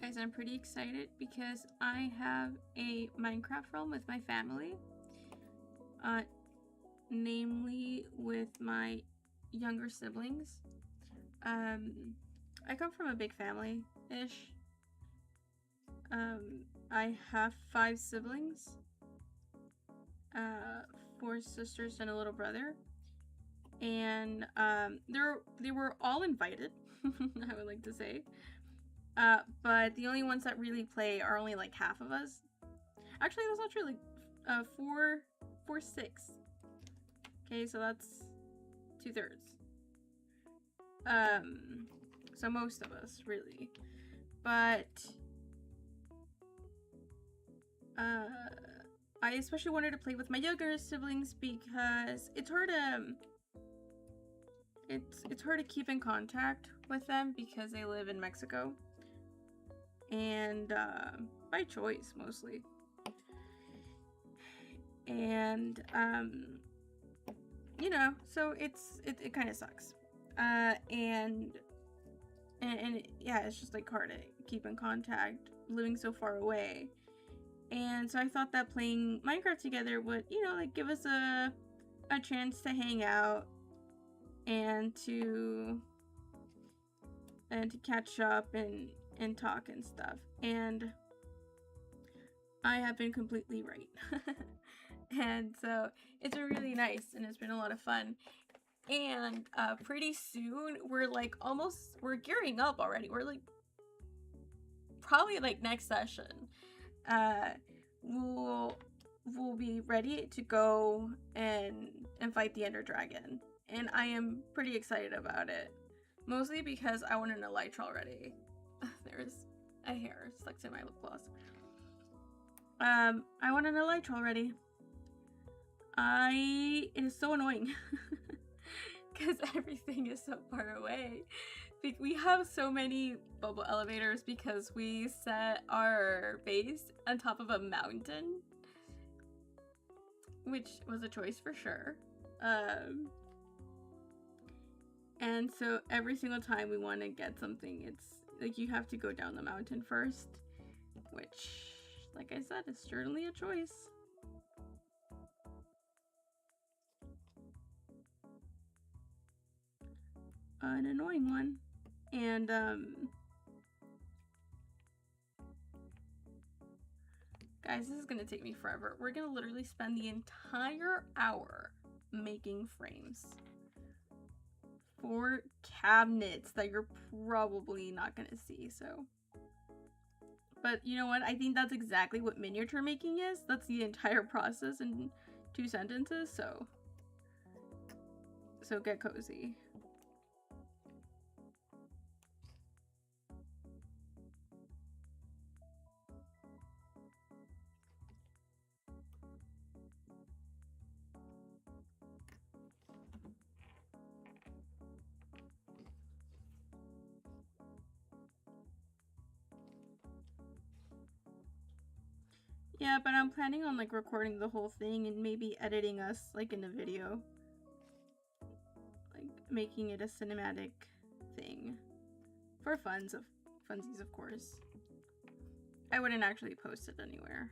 Guys, I'm pretty excited because I have a Minecraft realm with my family. Namely with my younger siblings. I come from a big family-ish. I have 5 siblings, 4 sisters and a little brother, and they were all invited. I would like to say, but the only ones that really play are only like half of us. Actually, that's not true. Like, 4, 6. Okay, so that's 2/3. So most of us really, but I especially wanted to play with my younger siblings because it's hard to keep in contact with them because they live in Mexico, and by choice mostly, and you know, so it kind of sucks, and yeah, it's just like hard to keep in contact living so far away. And so I thought that playing Minecraft together would, you know, like give us a chance to hang out and to catch up and talk and stuff. And I have been completely right. And so it's been really nice and it's been a lot of fun. And pretty soon we're gearing up already. We're like probably like next session. We'll be ready to go and fight the Ender Dragon, and I am pretty excited about it, mostly because I want an elytra already. There's a hair stuck to my lip gloss. I want an elytra already. It is so annoying because everything is so far away. We have so many bubble elevators because we set our base on top of a mountain, which was a choice for sure. And so every single time we want to get something, it's like you have to go down the mountain first, which, like I said, is certainly a choice. An annoying one. And guys, this is gonna take me forever. We're gonna literally spend the entire hour making frames for cabinets that you're probably not gonna see, so. But you know what? I think that's exactly what miniature making is. That's the entire process in 2 sentences, so get cozy. Yeah, but I'm planning on like recording the whole thing and maybe editing us like in a video. Like making it a cinematic thing. For funsies, of course. I wouldn't actually post it anywhere.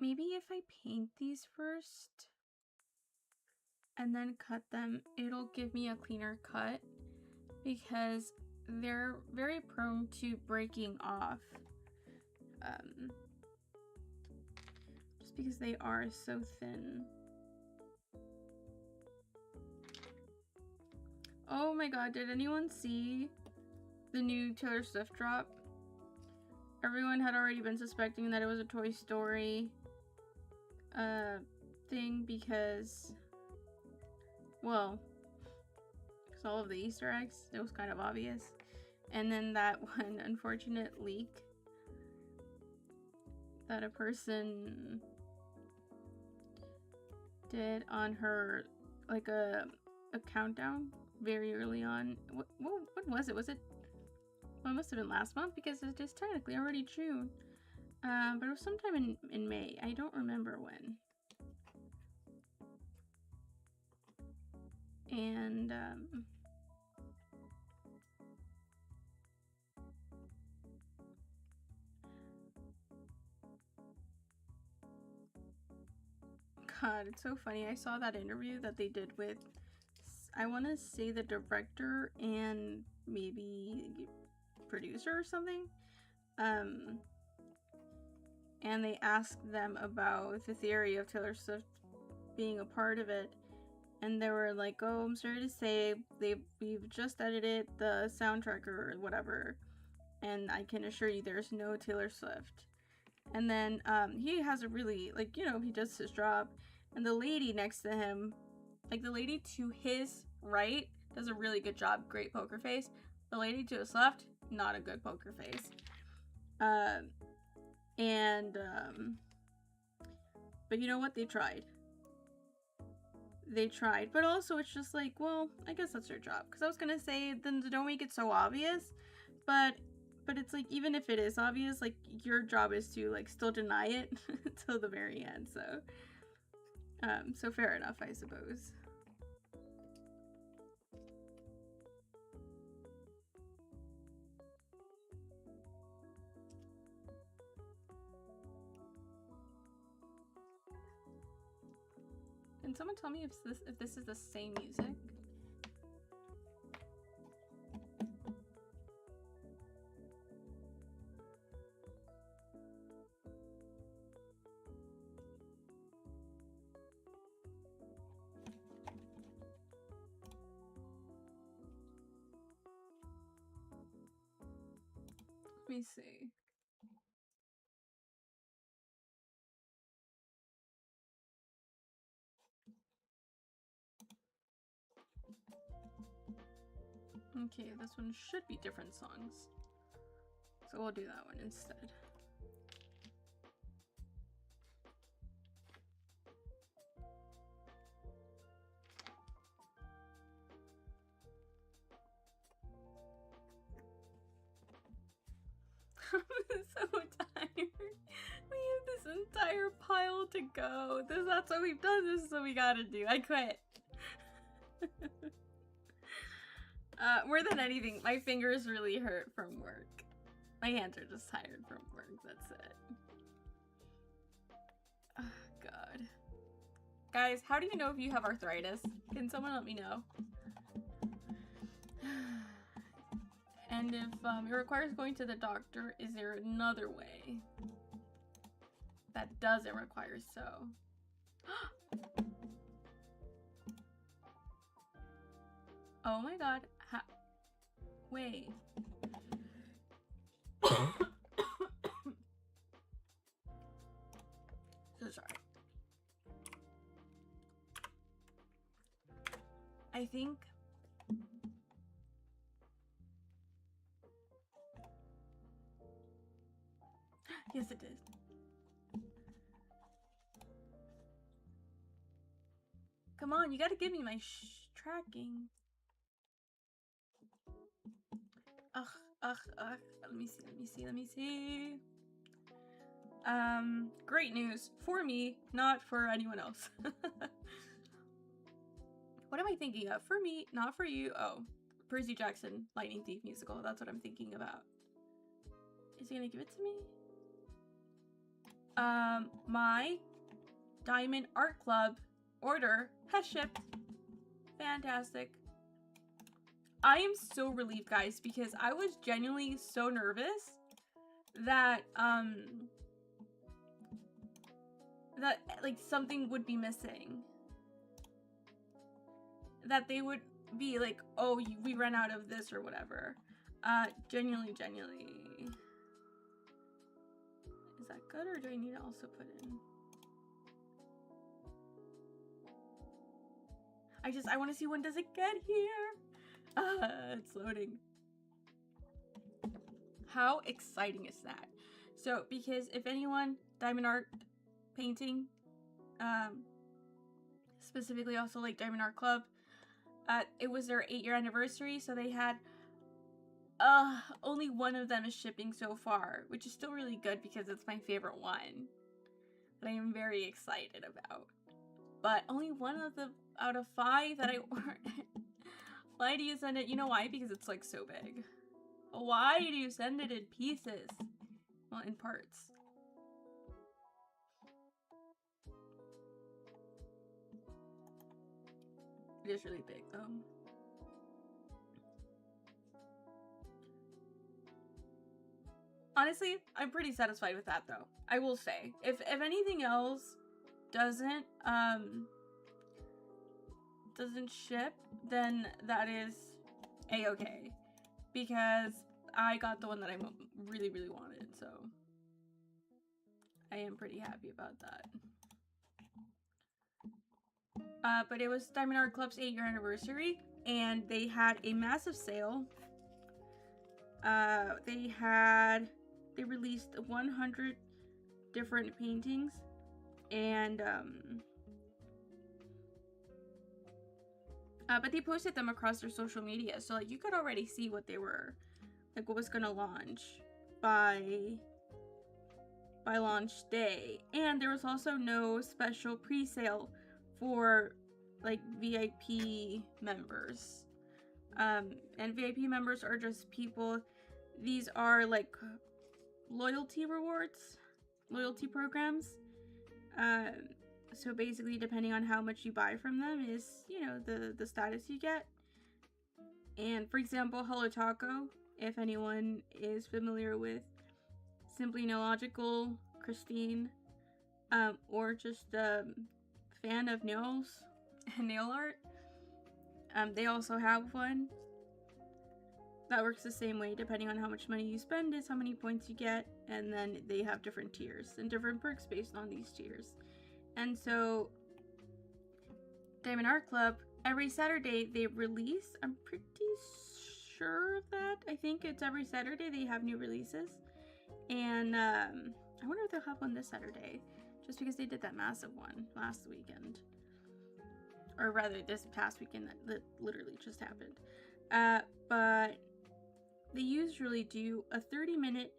Maybe if I paint these first and then cut them, it'll give me a cleaner cut because they're very prone to breaking off. Just because they are so thin. Oh my god, did anyone see the new Taylor Swift drop? Everyone had already been suspecting that it was a Toy Story thing because, well, because all of the Easter eggs. It was kind of obvious. And then that one unfortunate leak that a person did on her, like a countdown very early on. What was it? Was it? Well, it must have been last month because it is technically already June. But it was sometime in May. I don't remember when. And God, it's so funny. I saw that interview that they did with, I want to say, the director and maybe producer or something. And they asked them about the theory of Taylor Swift being a part of it. And they were like, oh, I'm sorry to say, we've just edited the soundtrack or whatever. And I can assure you there's no Taylor Swift. And then he has a really, like, you know, he does his job. And the lady next to him, like the lady to his right, does a really good job. Great poker face. The lady to his left, not a good poker face. But you know what? They tried. But also it's just like, well, I guess that's their job. Because I was gonna say, then don't make it so obvious. But it's like, even if it is obvious, like, your job is to, like, still deny it till the very end. So fair enough, I suppose. Can someone tell me if this is the same music? Let me see. Okay, this one should be different songs. So we'll do that one instead. I'm so tired. We have this entire pile to go. That's what we've done. This is what we gotta do. I quit. More than anything, my fingers really hurt from work. My hands are just tired from work. That's it. Oh, God. Guys, how do you know if you have arthritis? Can someone let me know? And if it requires going to the doctor, is there another way that doesn't require so? Oh my God. Wait. So sorry. I think yes, it did. Come on, you gotta give me my tracking. Ugh. Let me see. Great news for me, not for anyone else. What am I thinking of? For me, not for you. Oh, Percy Jackson, Lightning Thief musical. That's what I'm thinking about. Is he gonna give it to me? My Diamond Art Club order has shipped. Fantastic. I am so relieved, guys, because I was genuinely so nervous that, like, something would be missing. That they would be like, oh, we ran out of this or whatever. Genuinely. Is that good, or do I need to also put in? I want to see, when does it get here? It's loading. How exciting is that? So, because if anyone, Diamond Art Painting, specifically also like Diamond Art Club, it was their 8-year anniversary, so they had only one of them is shipping so far, which is still really good because it's my favorite one that I am very excited about. But only one of the out of 5 that I ordered. Why do you send it? You know why? Because it's like so big. Why do you send it in pieces? Well, in parts. It is really big though. Honestly, I'm pretty satisfied with that though. I will say. If anything else doesn't ship, then that is a-okay. Because I got the one that I really, really wanted, so I am pretty happy about that. But it was Diamond Art Club's 8-year anniversary, and they had a massive sale. They released 100 different paintings, and but they posted them across their social media, so like you could already see what they were, like what was gonna launch by launch day. And there was also no special pre-sale for like VIP members. And VIP members are just people, these are like loyalty rewards, loyalty programs. So basically, depending on how much you buy from them is, you know, the status you get. And for example, Hello Taco, if anyone is familiar with Simply Illogical, Christine, or just a fan of nails and nail art, they also have one that works the same way. Depending on how much money you spend is how many points you get, and then they have different tiers and different perks based on these tiers. And so Diamond Art Club, every Saturday they release, I'm pretty sure of that, I think it's every Saturday they have new releases. And I wonder if they'll have one this Saturday, just because they did that massive one last weekend, or rather this past weekend that literally just happened. But they usually do a 30-minute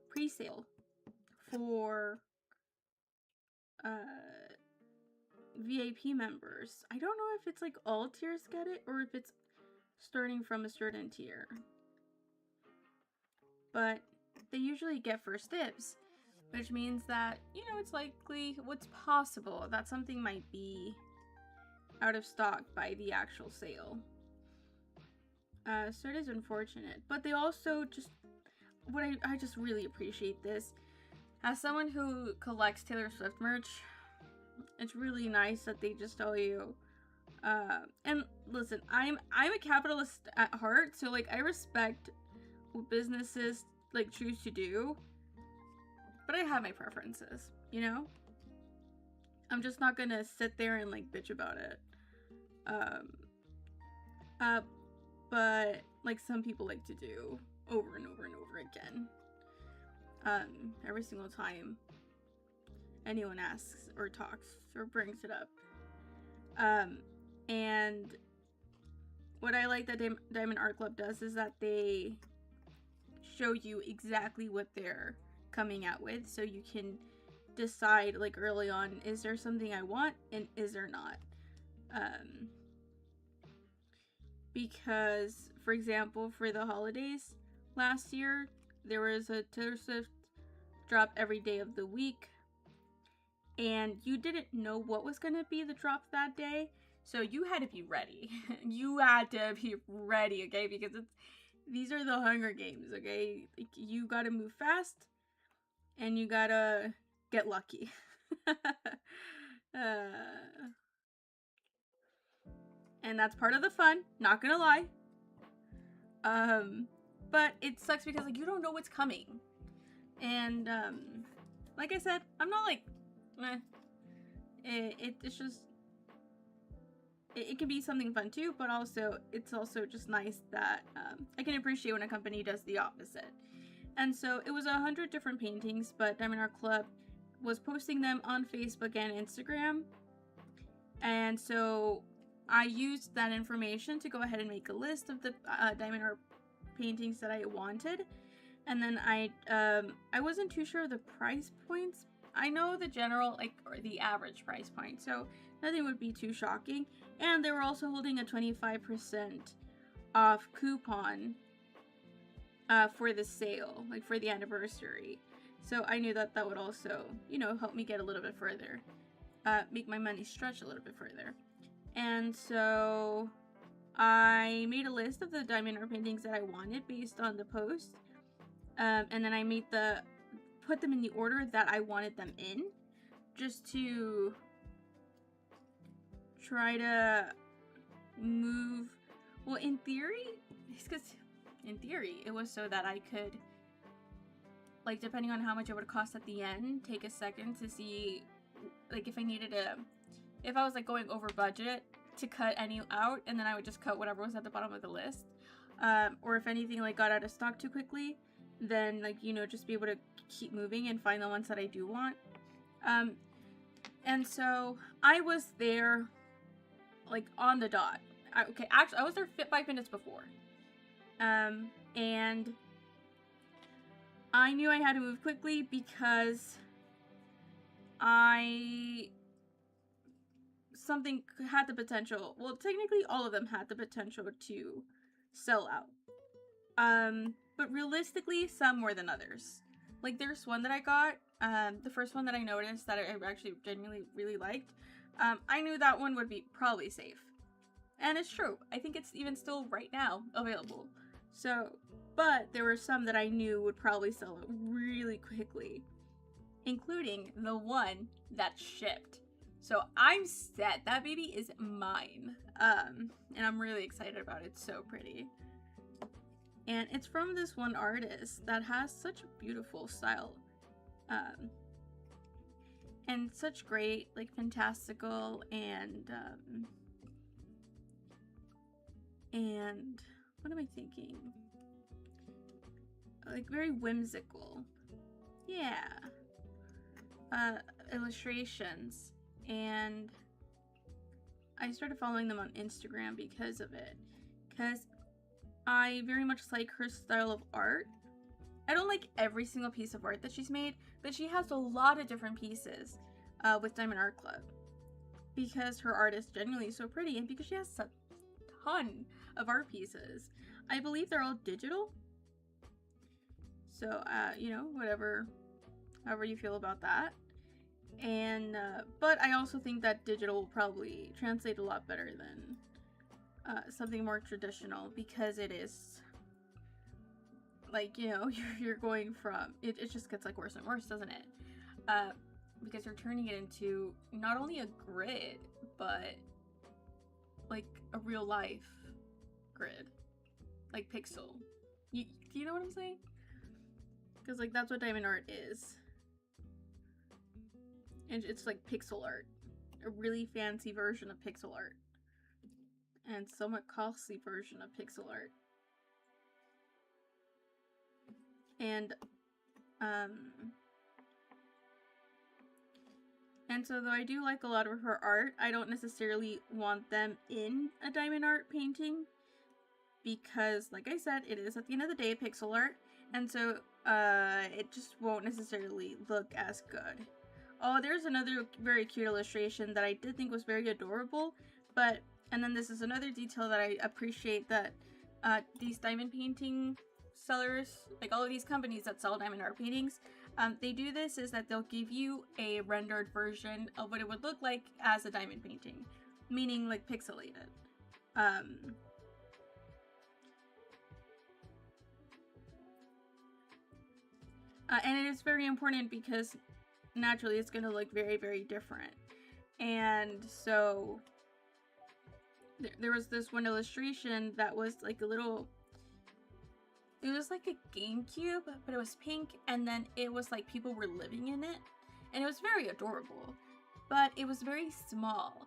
pre-sale for VIP members. I don't know if it's like all tiers get it or if it's starting from a certain tier, but they usually get first dibs, which means that, you know, it's likely, what's possible that something might be out of stock by the actual sale. So it is unfortunate, but they also just, I just really appreciate this. As someone who collects Taylor Swift merch, it's really nice that they just tell you, and listen, I'm a capitalist at heart, so like I respect what businesses like choose to do, but I have my preferences, you know? I'm just not gonna sit there and like bitch about it. But like some people like to do over and over and over again. Every single time anyone asks or talks or brings it up. And what I like that Diamond Art Club does is that they show you exactly what they're coming out with, so you can decide like early on, is there something I want and is there not? Because for example, for the holidays last year, there was a Taylor Swift drop every day of the week, and you didn't know what was going to be the drop that day, so you had to be ready. You had to be ready, okay? Because these are the Hunger Games, okay? Like, you gotta move fast, and you gotta get lucky. And that's part of the fun, not gonna lie. But it sucks because like you don't know what's coming. And like I said, I'm not like it's just it can be something fun too, but also it's also just nice that I can appreciate when a company does the opposite. And so it was 100 different paintings, but Diamond Art Club was posting them on Facebook and Instagram. And so I used that information to go ahead and make a list of the diamond art paintings that I wanted. And then I wasn't too sure of the price points. I know the general, like, or the average price point, so nothing would be too shocking. And they were also holding a 25% off coupon for the sale, like for the anniversary. So I knew that that would also, you know, help me get a little bit further, make my money stretch a little bit further. And so I made a list of the diamond art paintings that I wanted based on the post. And then I put them in the order that I wanted them in, just to try to move, well, in theory, it was so that I could, like, depending on how much it would cost at the end, take a second to see, like, if I was, like, going over budget, to cut any out, and then I would just cut whatever was at the bottom of the list. Or if anything, like, got out of stock too quickly, then, like, you know, just be able to keep moving and find the ones that I do want. And so I was there, like, on the dot. Actually, I was there 5 minutes before. And I knew I had to move quickly because something had the potential, well, technically all of them had the potential to sell out. But realistically, some more than others. Like, there's one that I got, the first one that I noticed that I actually genuinely really liked. I knew that one would be probably safe. And it's true. I think it's even still right now available. So, but there were some that I knew would probably sell out really quickly, including the one that shipped. So I'm set. That baby is mine. And I'm really excited about it. It's so pretty. And it's from this one artist that has such a beautiful style. And such great, like, fantastical and what am I thinking? Like, very whimsical. Yeah. Illustrations. And I started following them on Instagram because of it. Because I very much like her style of art. I don't like every single piece of art that she's made, but she has a lot of different pieces with Diamond Art Club. Because her art is genuinely so pretty, and because she has a ton of art pieces. I believe they're all digital. So, you know, however you feel about that. And, but I also think that digital will probably translate a lot better than something more traditional, because it is, like, you know, you're going from, it just gets, like, worse and worse, doesn't it? Because you're turning it into not only a grid, but, like, a real life grid. Like, pixel. Do you know what I'm saying? Because, like, that's what diamond art is. And it's like pixel art. A really fancy version of pixel art. And somewhat costly version of pixel art. And so though I do like a lot of her art, I don't necessarily want them in a diamond art painting. Because, like I said, it is at the end of the day pixel art. And so it just won't necessarily look as good. Oh, there's another very cute illustration that I did think was very adorable, and then this is another detail that I appreciate, that these diamond painting sellers, like all of these companies that sell diamond art paintings, they do this is that they'll give you a rendered version of what it would look like as a diamond painting, meaning like pixelated. And it is very important because naturally it's going to look very, very different. And so there was this one illustration that was like a little, it was like a GameCube, but it was pink, and then it was like people were living in it, and it was very adorable, but it was very small.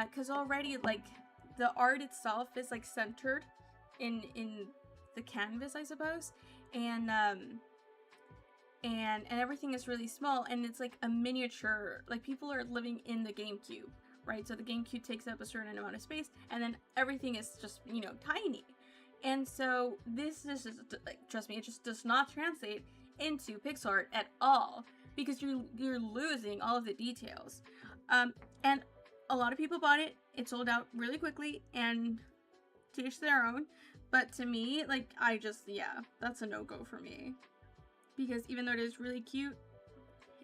because already like the art itself is like centered in the canvas, I suppose, and everything is really small, and it's like a miniature, like people are living in the GameCube, right? So the GameCube takes up a certain amount of space, and then everything is just, you know, tiny. And so this is just, like, trust me, it just does not translate into pixel art at all, because you're losing all of the details. And a lot of people bought it. It sold out really quickly, and to each their own. But to me, like, yeah, that's a no-go for me. Because even though it is really cute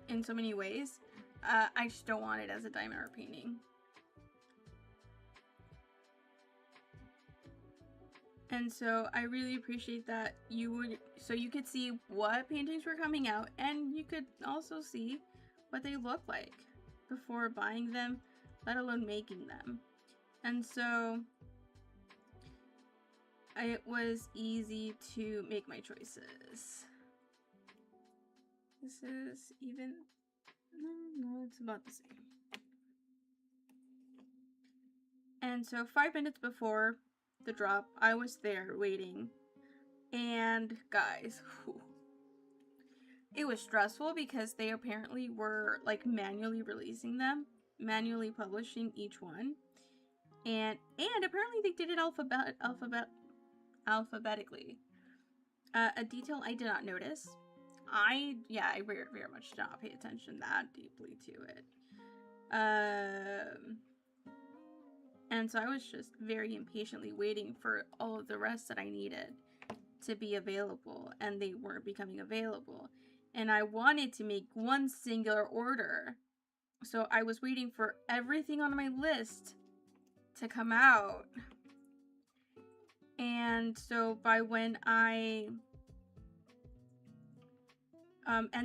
in so many ways, I just don't want it as a diamond art painting. And so I really appreciate that so you could see what paintings were coming out, and you could also see what they look like before buying them, let alone making them. And so it was easy to make my choices. This is even, no, it's about the same. And so 5 minutes before the drop, I was there waiting, and guys, it was stressful because they apparently were like manually releasing them, manually publishing each one, and apparently they did it alphabetically. A detail I did not notice. I very, very much did not pay attention that deeply to it. And so I was just very impatiently waiting for all of the rest that I needed to be available, and they weren't becoming available. And I wanted to make one singular order. So I was waiting for everything on my list to come out. And so by when and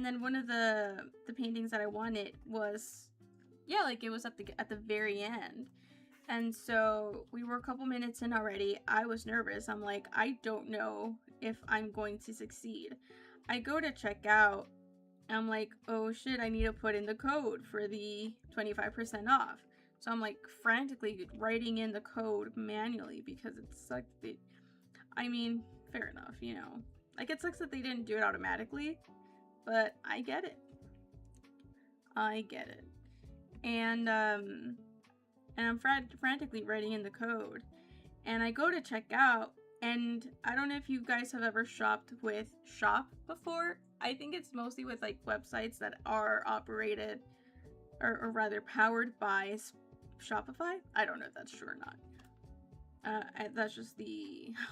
then one of the paintings that I wanted was, yeah, like it was at the very end. And so we were a couple minutes in already. I was nervous. I'm like, I don't know if I'm going to succeed. I go to check out. I'm like, oh shit, I need to put in the code for the 25% off. So I'm like frantically writing in the code manually because it sucked. I mean, fair enough, you know. Like, it sucks that they didn't do it automatically, but I get it. I get it. And I'm frantically writing in the code. And I go to check out, and I don't know if you guys have ever shopped with Shop before. I think it's mostly with, like, websites that are operated, or rather powered by Shopify. I don't know if that's true or not. That's just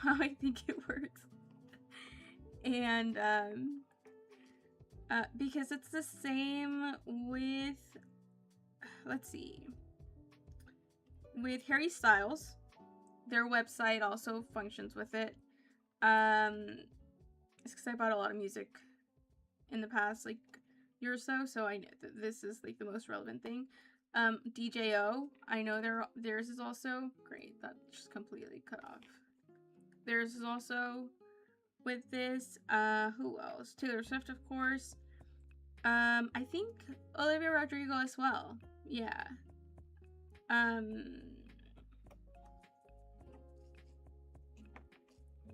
how I think it works. And, because it's the same with, let's see, with Harry Styles. Their website also functions with it. It's because I bought a lot of music in the past, like, year or so, so I know that this is, like, the most relevant thing. DJO, I know theirs is also great. That just completely cut off. Theirs is also with this. Who else? Taylor Swift, of course. I think Olivia Rodrigo as well. Yeah.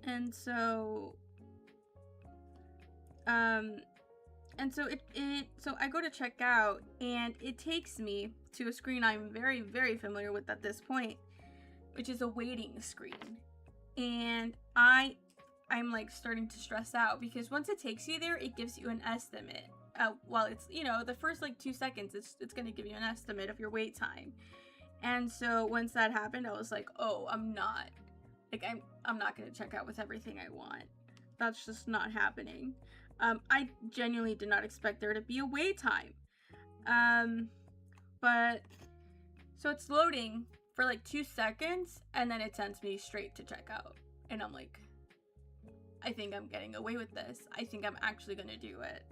And so so I go to check out, and it takes me to a screen I'm very, very familiar with at this point, which is a waiting screen. And I'm like starting to stress out, because once it takes you there, it gives you an estimate. Well, it's, you know, the first like 2 seconds, it's gonna give you an estimate of your wait time. And so once that happened, I was like, oh, I'm not gonna check out with everything I want. That's just not happening. I genuinely did not expect there to be a wait time. But so it's loading for like 2 seconds, and then it sends me straight to checkout. And I'm like, I think I'm getting away with this. I think I'm actually gonna do it.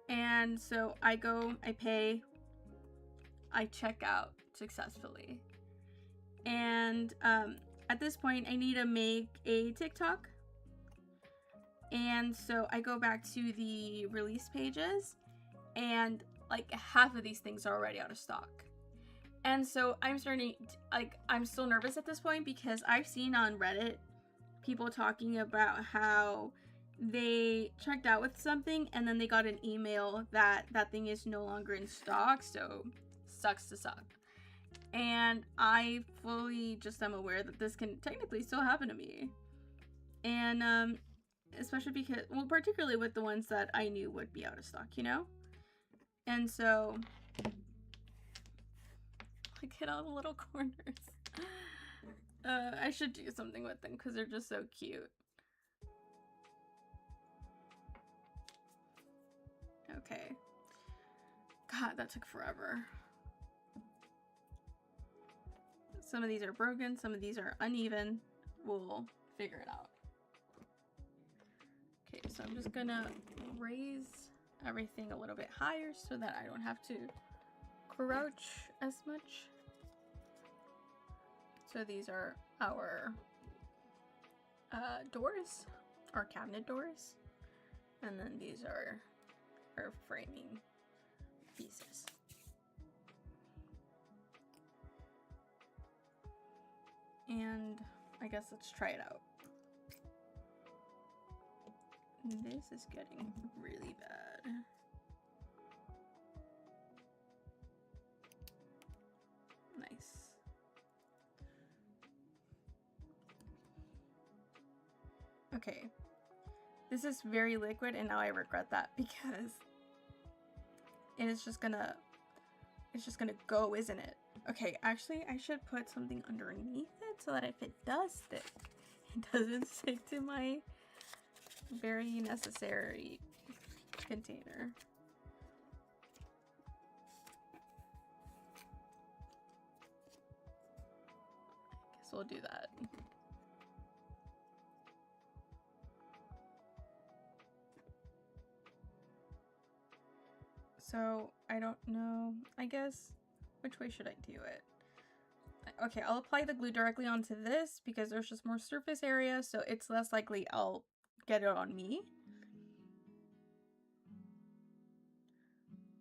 And so I go, I pay, I check out successfully. And at this point, I need to make a TikTok. And so I go back to the release pages, and like half of these things are already out of stock. And so I'm starting like I'm still nervous at this point because I've seen on Reddit people talking about how they checked out with something and then they got an email that that thing is no longer in stock, so sucks to suck. And I fully just am aware that this can technically still happen to me. And especially because, well, particularly with the ones that I knew would be out of stock, you know? And so, like, hit all the little corners. I should do something with them because they're just so cute. Okay. God, that took forever. Some of these are broken, some of these are uneven. We'll figure it out. Okay, so I'm just gonna raise everything a little bit higher so that I don't have to crouch as much. So these are our doors, our cabinet doors, and then these are our framing pieces. And I guess let's try it out. This is getting really bad. Nice. Okay. This is very liquid and now I regret that because it's just gonna go, isn't it? Okay, actually I should put something underneath it so that if it does stick, it doesn't stick to my very necessary container. Guess we'll do that. So I don't know, I guess, which way should I do it? Okay, I'll apply the glue directly onto this because there's just more surface area, so it's less likely I'll get it on me.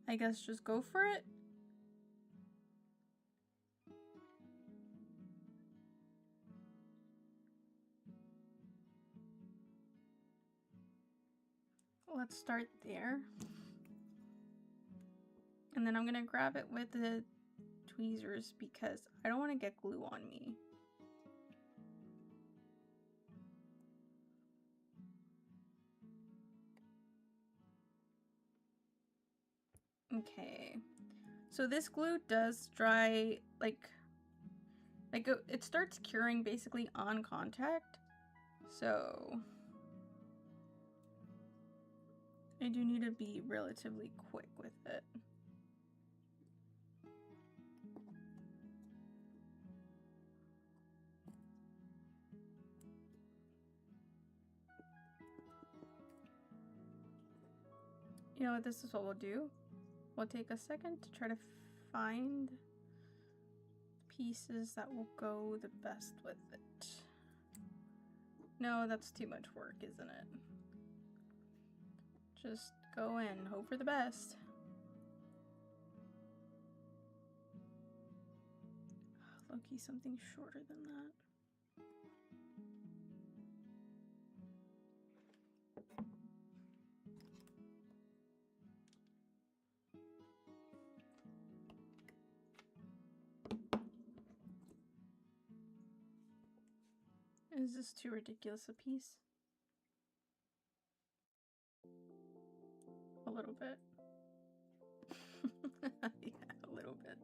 I guess just go for it. Let's start there. And then I'm gonna grab it with the tweezers because I don't want to get glue on me. Okay, so this glue does dry, like it starts curing basically on contact, so I do need to be relatively quick with it. You know what, this is what we'll do. We'll take a second to try to find pieces that will go the best with it. No, that's too much work, isn't it? Just go in, hope for the best. Low-key something shorter than that. Is this too ridiculous a piece? A little bit. Yeah, a little bit.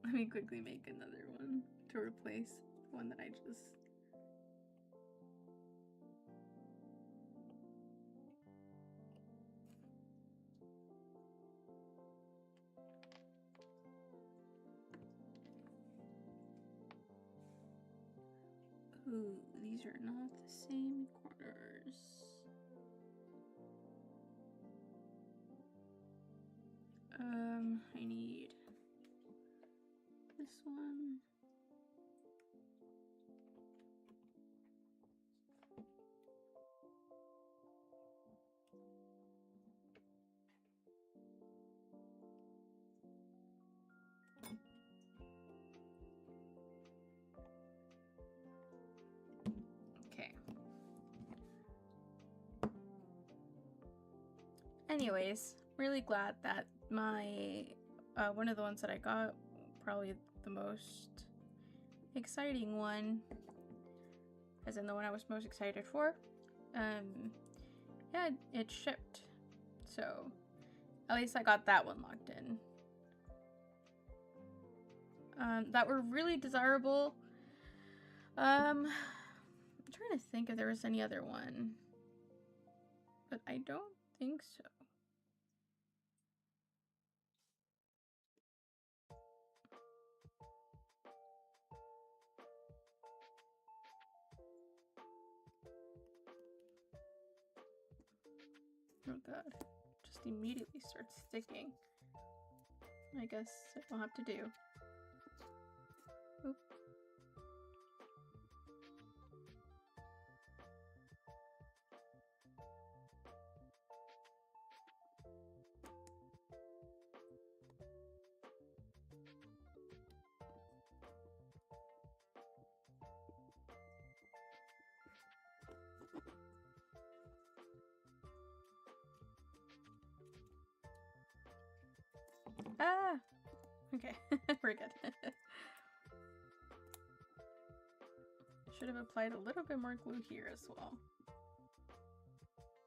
Let me quickly make another one to replace the one that I just... Ooh, these are not the same corners. I need this one. Anyways, really glad that my one of the ones that I got, probably the most exciting one, as in the one I was most excited for, yeah, it shipped. So at least I got that one locked in. That were really desirable. I'm trying to think if there was any other one, but I don't think so. Oh god, just immediately starts sticking. I guess it will have to do. Oop. Ah! Okay, we're good. Should have applied a little bit more glue here as well.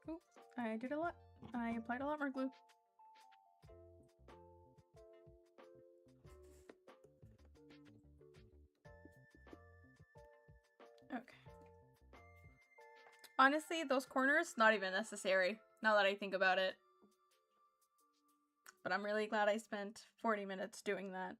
Oop, I did a lot. I applied a lot more glue. Okay. Honestly, those corners, not even necessary, now that I think about it. But I'm really glad I spent 40 minutes doing that.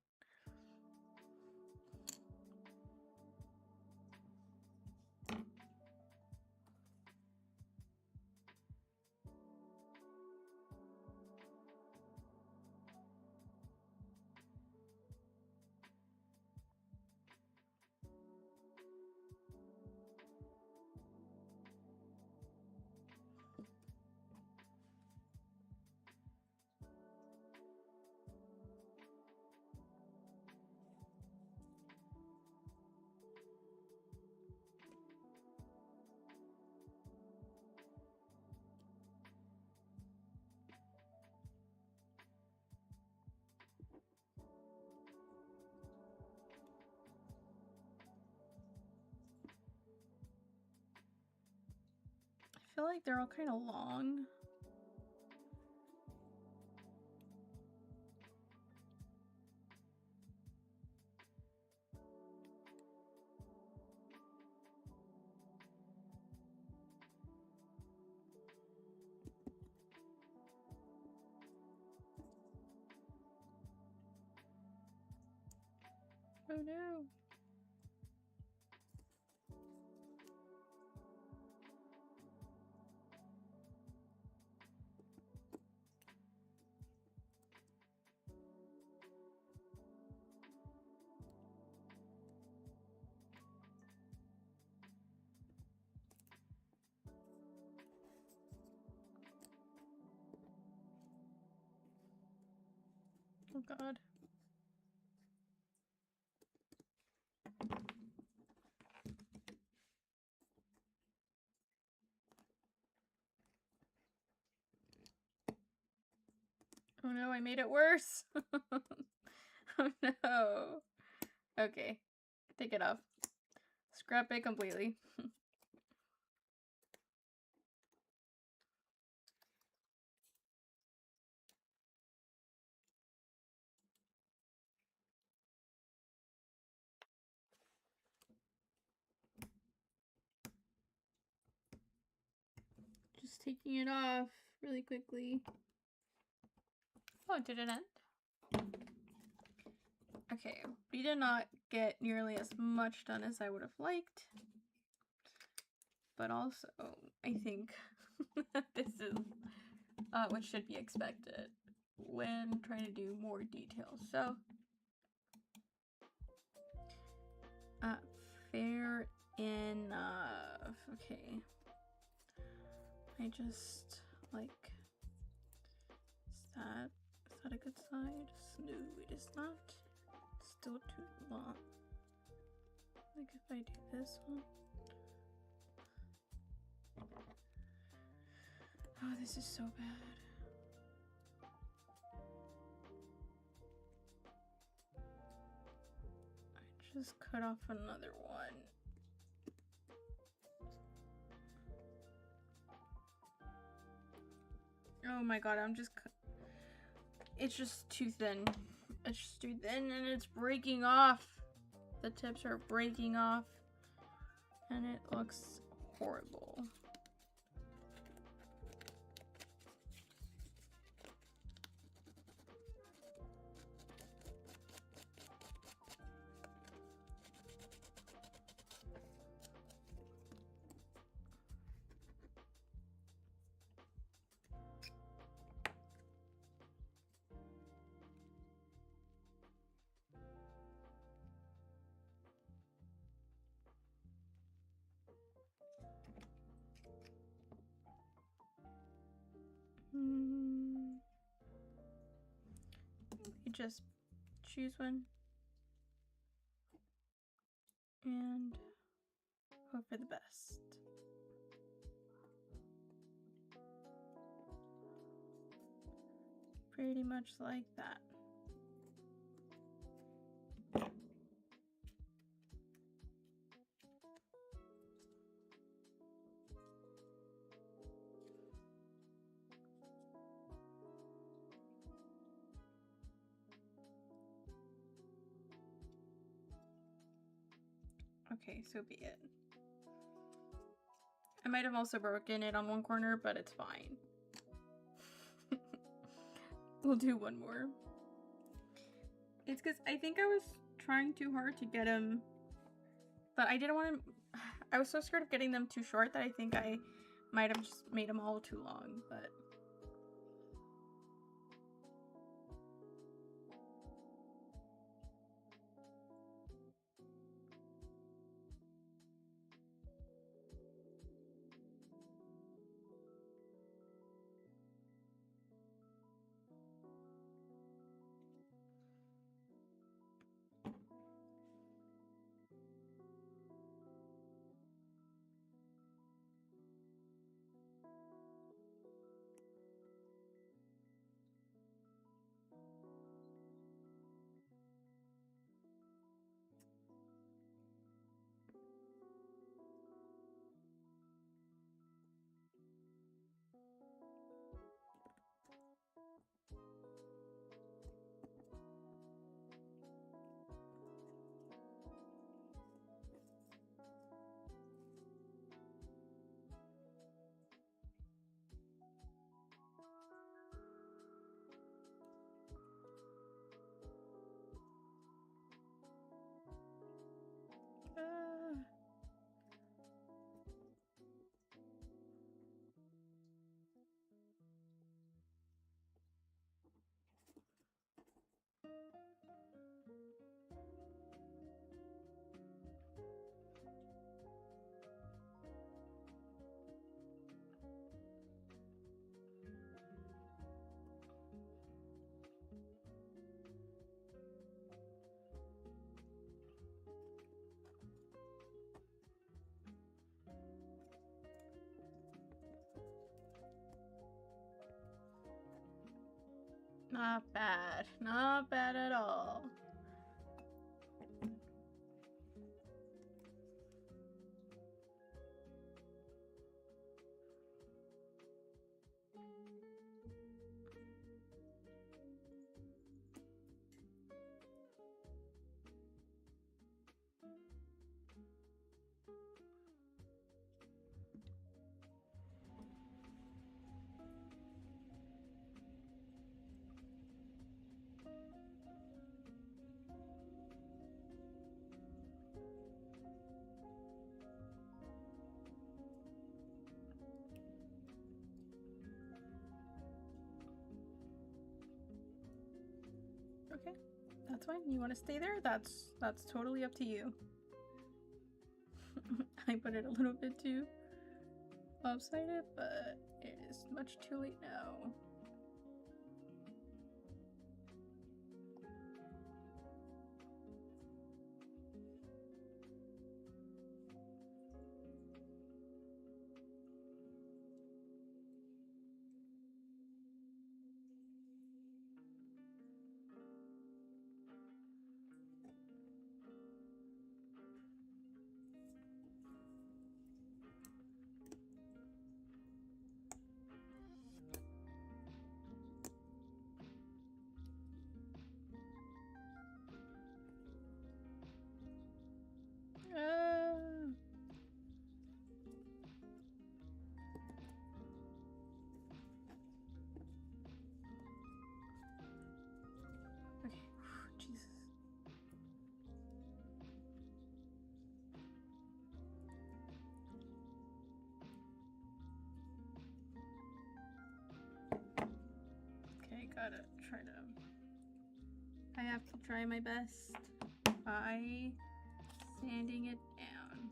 I feel like they're all kind of long. Oh no. Oh god. Oh no, I made it worse. Oh no. Okay, take it off. Scrap it completely. Just taking it off really quickly. Oh, did it end? Okay, we did not get nearly as much done as I would have liked. But also, I think this is what should be expected when trying to do more details. So, fair enough. Okay. I just, like, is that a good side? No, it is not. It's still too long. Like if I do this one. Oh, this is so bad. just cut off another one. Oh my god, it's just too thin. It's just too thin and it's breaking off. The tips are breaking off and it looks horrible. You just choose one and hope for the best. Pretty much like that. Okay, so be it. I might have also broken it on one corner, but it's fine. We'll do one more. It's because I think I was trying too hard to get him, but I didn't want to. I was so scared of getting them too short that I think I might have just made them all too long, but. Not bad. Not bad at all. Okay, that's fine. You want to stay there? That's totally up to you. I put it a little bit too lopsided, but it is much too late now. I have to try my best by sanding it down.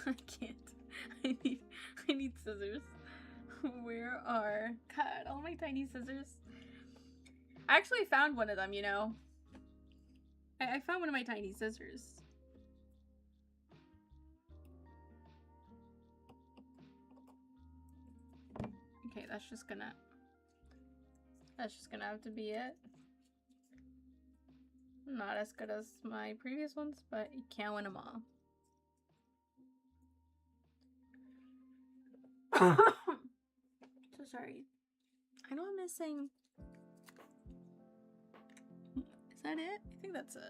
I can't. I need scissors. Where are God, all my tiny scissors? I actually found one of them, you know. I found one of my tiny scissors. Okay, that's just gonna have to be it. Not as good as my previous ones, but you can't win them all. So sorry. I know I'm missing. Is that it? I think that's it.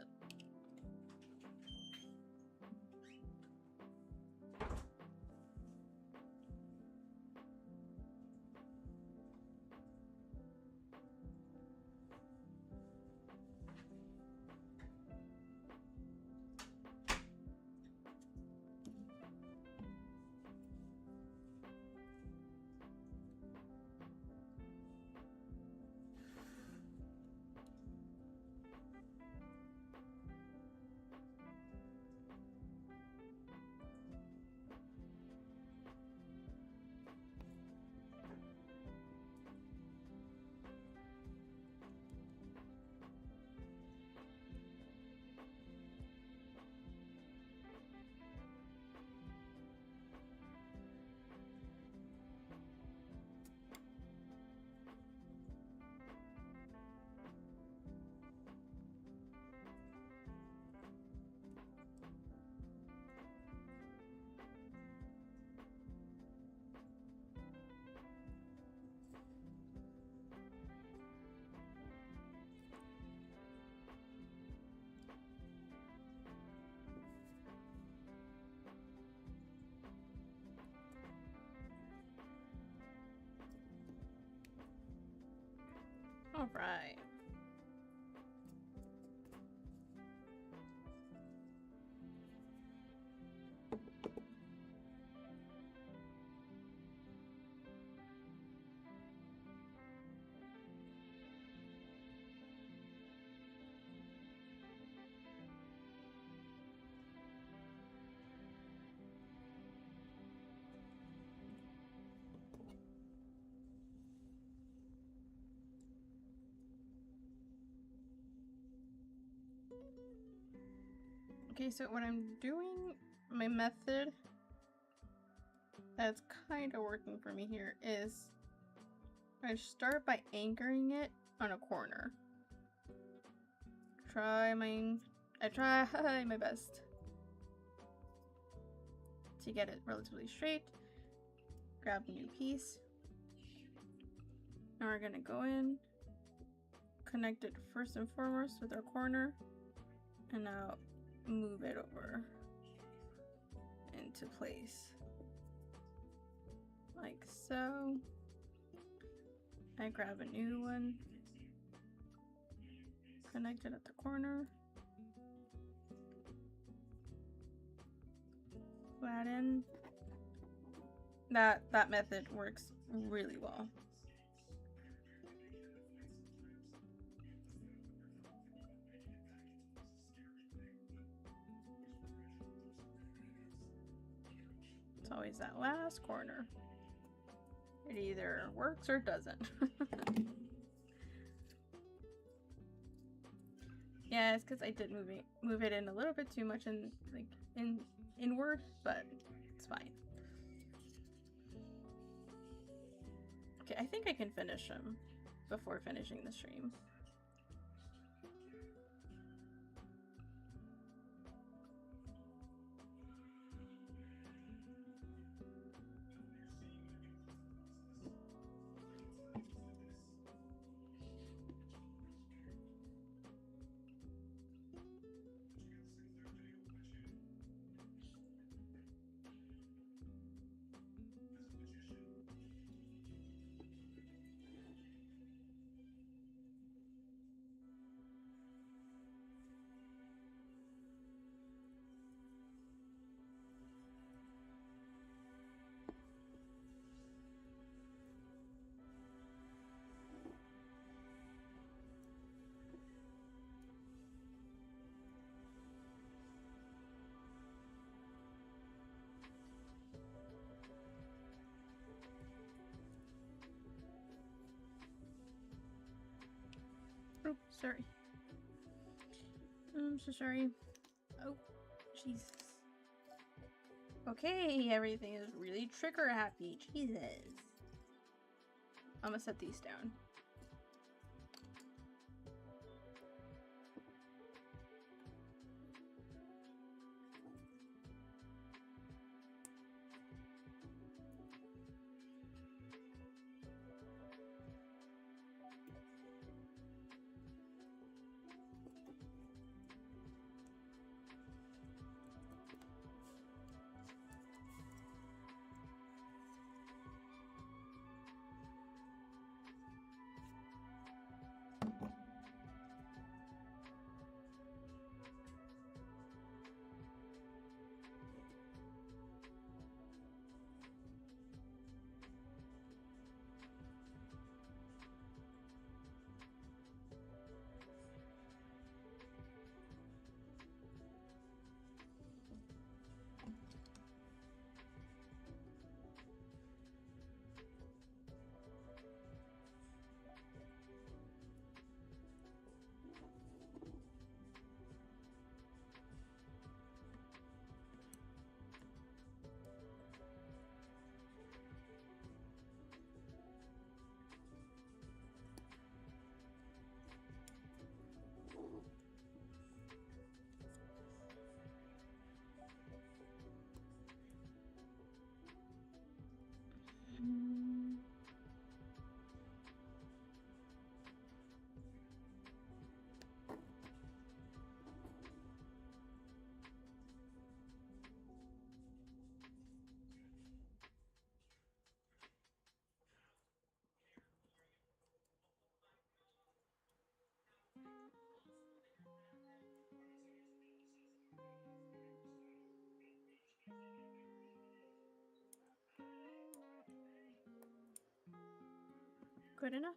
All right. Okay, so what I'm doing, my method that's kind of working for me here is I start by anchoring it on a corner. I try my best to get it relatively straight. Grab a new piece. Now we're gonna go in, connect it first and foremost with our corner, and now move it over into place like so. I grab a new one, connect it at the corner, that in. That method works really well. It's always that last corner. It either works or doesn't. Yeah, it's because I did move it in a little bit too much and inward, but it's fine. Okay, I think I can finish them before finishing the stream. sorry. I'm so sorry. Oh, Jesus. Okay, everything is really trigger happy. Jesus. I'm gonna set these down. Good enough.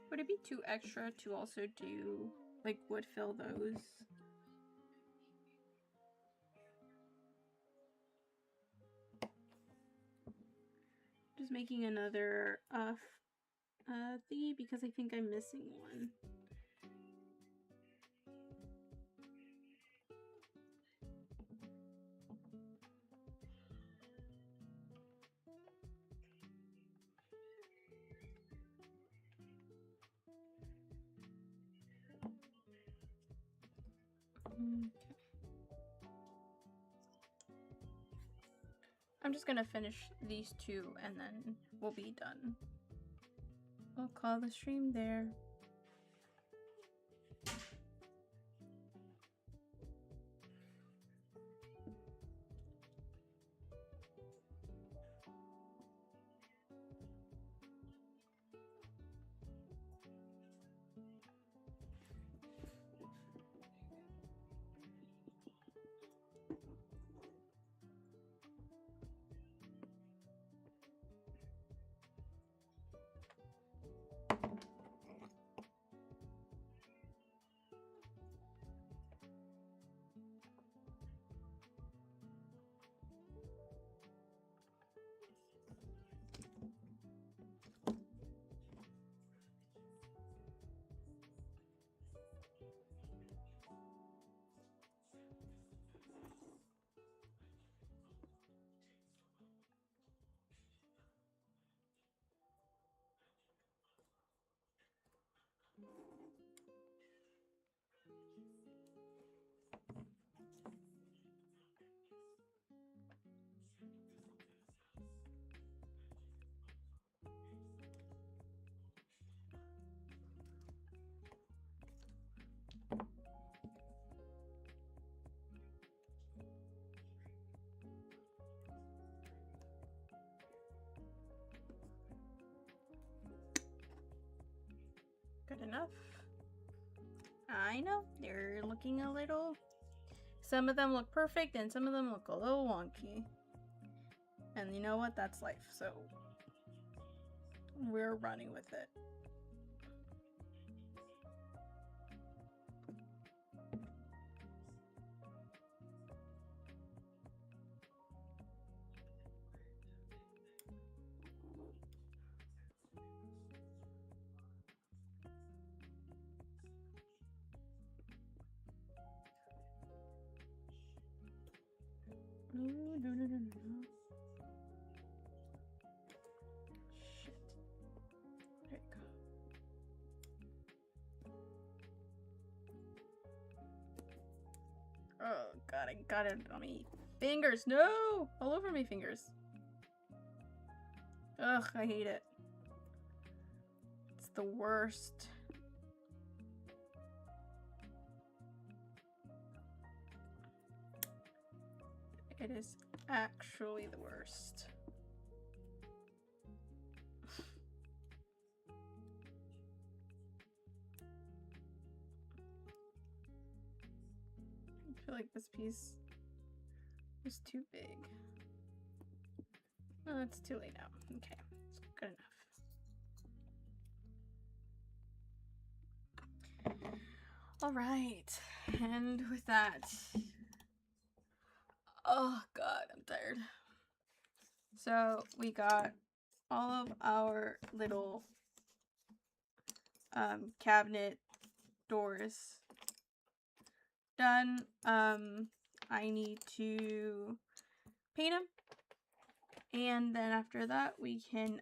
Would it be too extra to also do, like, wood fill those? Just making another thingy because I think I'm missing one. Okay. I'm just gonna finish these two and then we'll be done. I'll call the stream there. Good enough. I know, they're looking a little... Some of them look perfect and some of them look a little wonky. And you know what? That's life, so we're running with it. Shit. There you go. Oh god, I got it on me. Fingers, no! All over my fingers. Ugh, I hate it. It's the worst. It is actually the worst. I feel like this piece is too big. Oh, it's too late now. Okay, it's good enough. All right, and with that, oh god, I'm tired. So we got all of our little cabinet doors done. I need to paint them, and then after that we can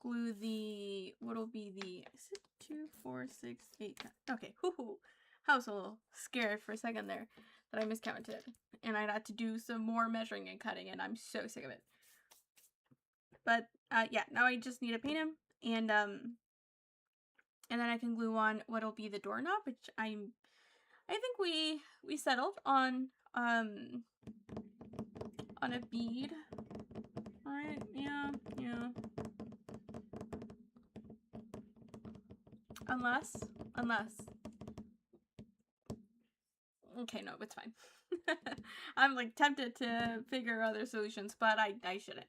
glue the, what'll be the, is it 2, 4, 6, 8, 9? Okay, hoo-hoo. I was a little scared for a second there that I miscounted, and I'd had to do some more measuring and cutting, and I'm so sick of it. But yeah, now I just need to paint them, and then I can glue on what'll be the doorknob, which I think we settled on a bead. All right, yeah. Unless. Okay, no, it's fine. I'm like tempted to figure other solutions, but I shouldn't.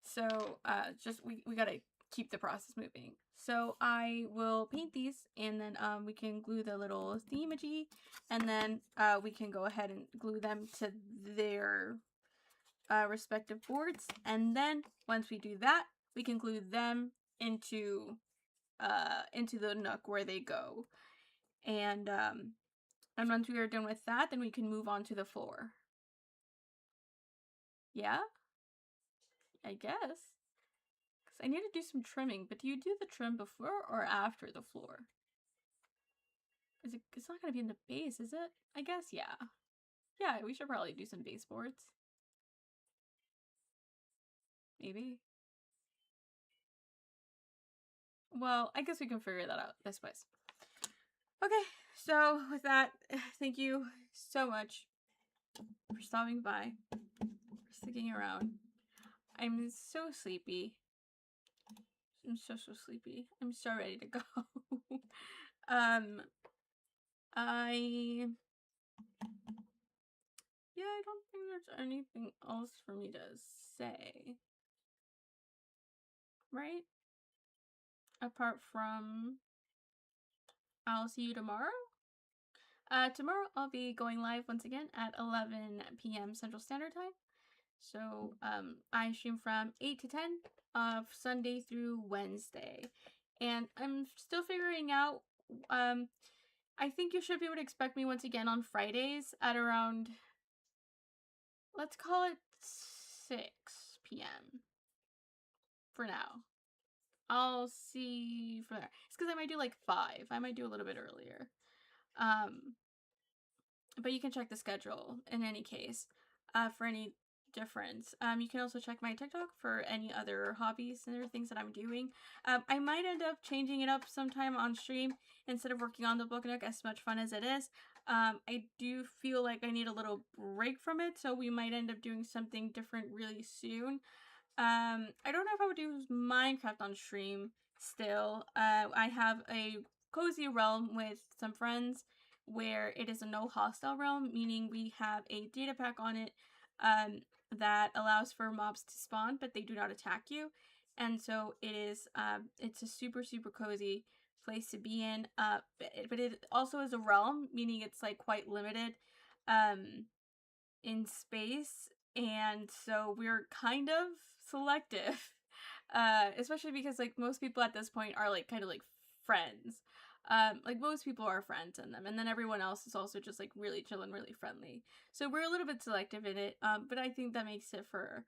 So just we gotta keep the process moving. So I will paint these, and then we can glue the little thingamajig, and then we can go ahead and glue them to their respective boards, and then once we do that, we can glue them into the nook where they go, and once we are done with that, then we can move on to the floor. Yeah, I guess. Because I need to do some trimming, but do you do the trim before or after the floor? It's not going to be in the base, is it? I guess, yeah. Yeah, we should probably do some baseboards. Maybe. Well, I guess we can figure that out this way. Okay, so with that, thank you so much for stopping by, for sticking around. I'm so sleepy. I'm so sleepy. I'm so ready to go. I don't think there's anything else for me to say. Right? Apart from, I'll see you tomorrow. Tomorrow I'll be going live once again at 11 p.m. Central Standard Time. So, I stream from 8 to 10 Sunday through Wednesday. And I'm still figuring out, I think you should be able to expect me once again on Fridays at around, let's call it 6 p.m. for now. I'll see for there. It's because I might do like 5. I might do a little bit earlier. But you can check the schedule in any case for any difference. You can also check my TikTok for any other hobbies and other things that I'm doing. I might end up changing it up sometime on stream instead of working on the book nook, as much fun as it is. I do feel like I need a little break from it, so we might end up doing something different really soon. I don't know if I would do Minecraft on stream still. I have a cozy realm with some friends where it is a no hostile realm, meaning we have a data pack on it that allows for mobs to spawn, but they do not attack you. And so it is, it's a super cozy place to be in, but it also is a realm, meaning it's like quite limited in space, and so we're kind of selective, especially because like most people at this point are like kind of like friends. Like most people are friends in them, and then everyone else is also just like really chill and really friendly. So we're a little bit selective in it, but I think that makes it for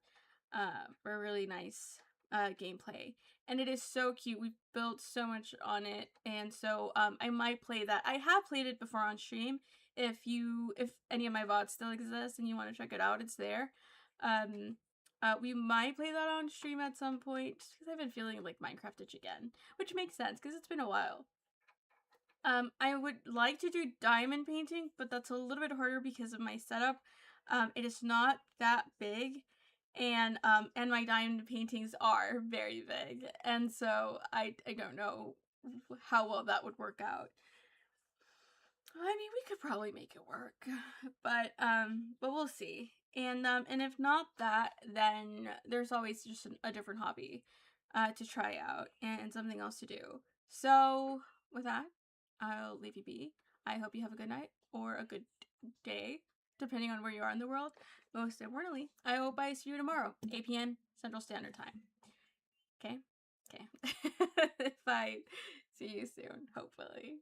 a really nice gameplay. And it is so cute. We've built so much on it, and so I might play that. I have played it before on stream. If any of my VODs still exist and you want to check it out, it's there. We might play that on stream at some point just because I've been feeling like Minecraft itch again, which makes sense because it's been a while. I would like to do diamond painting, but that's a little bit harder because of my setup. It is not that big, and my diamond paintings are very big, and so I don't know how well that would work out. I mean, we could probably make it work, but we'll see. And if not that, then there's always just a different hobby, to try out and something else to do. So with that, I'll leave you be. I hope you have a good night or a good day, depending on where you are in the world. Most importantly, I hope I see you tomorrow, 8 p.m. Central Standard Time. Okay? Okay. Bye. See you soon, hopefully.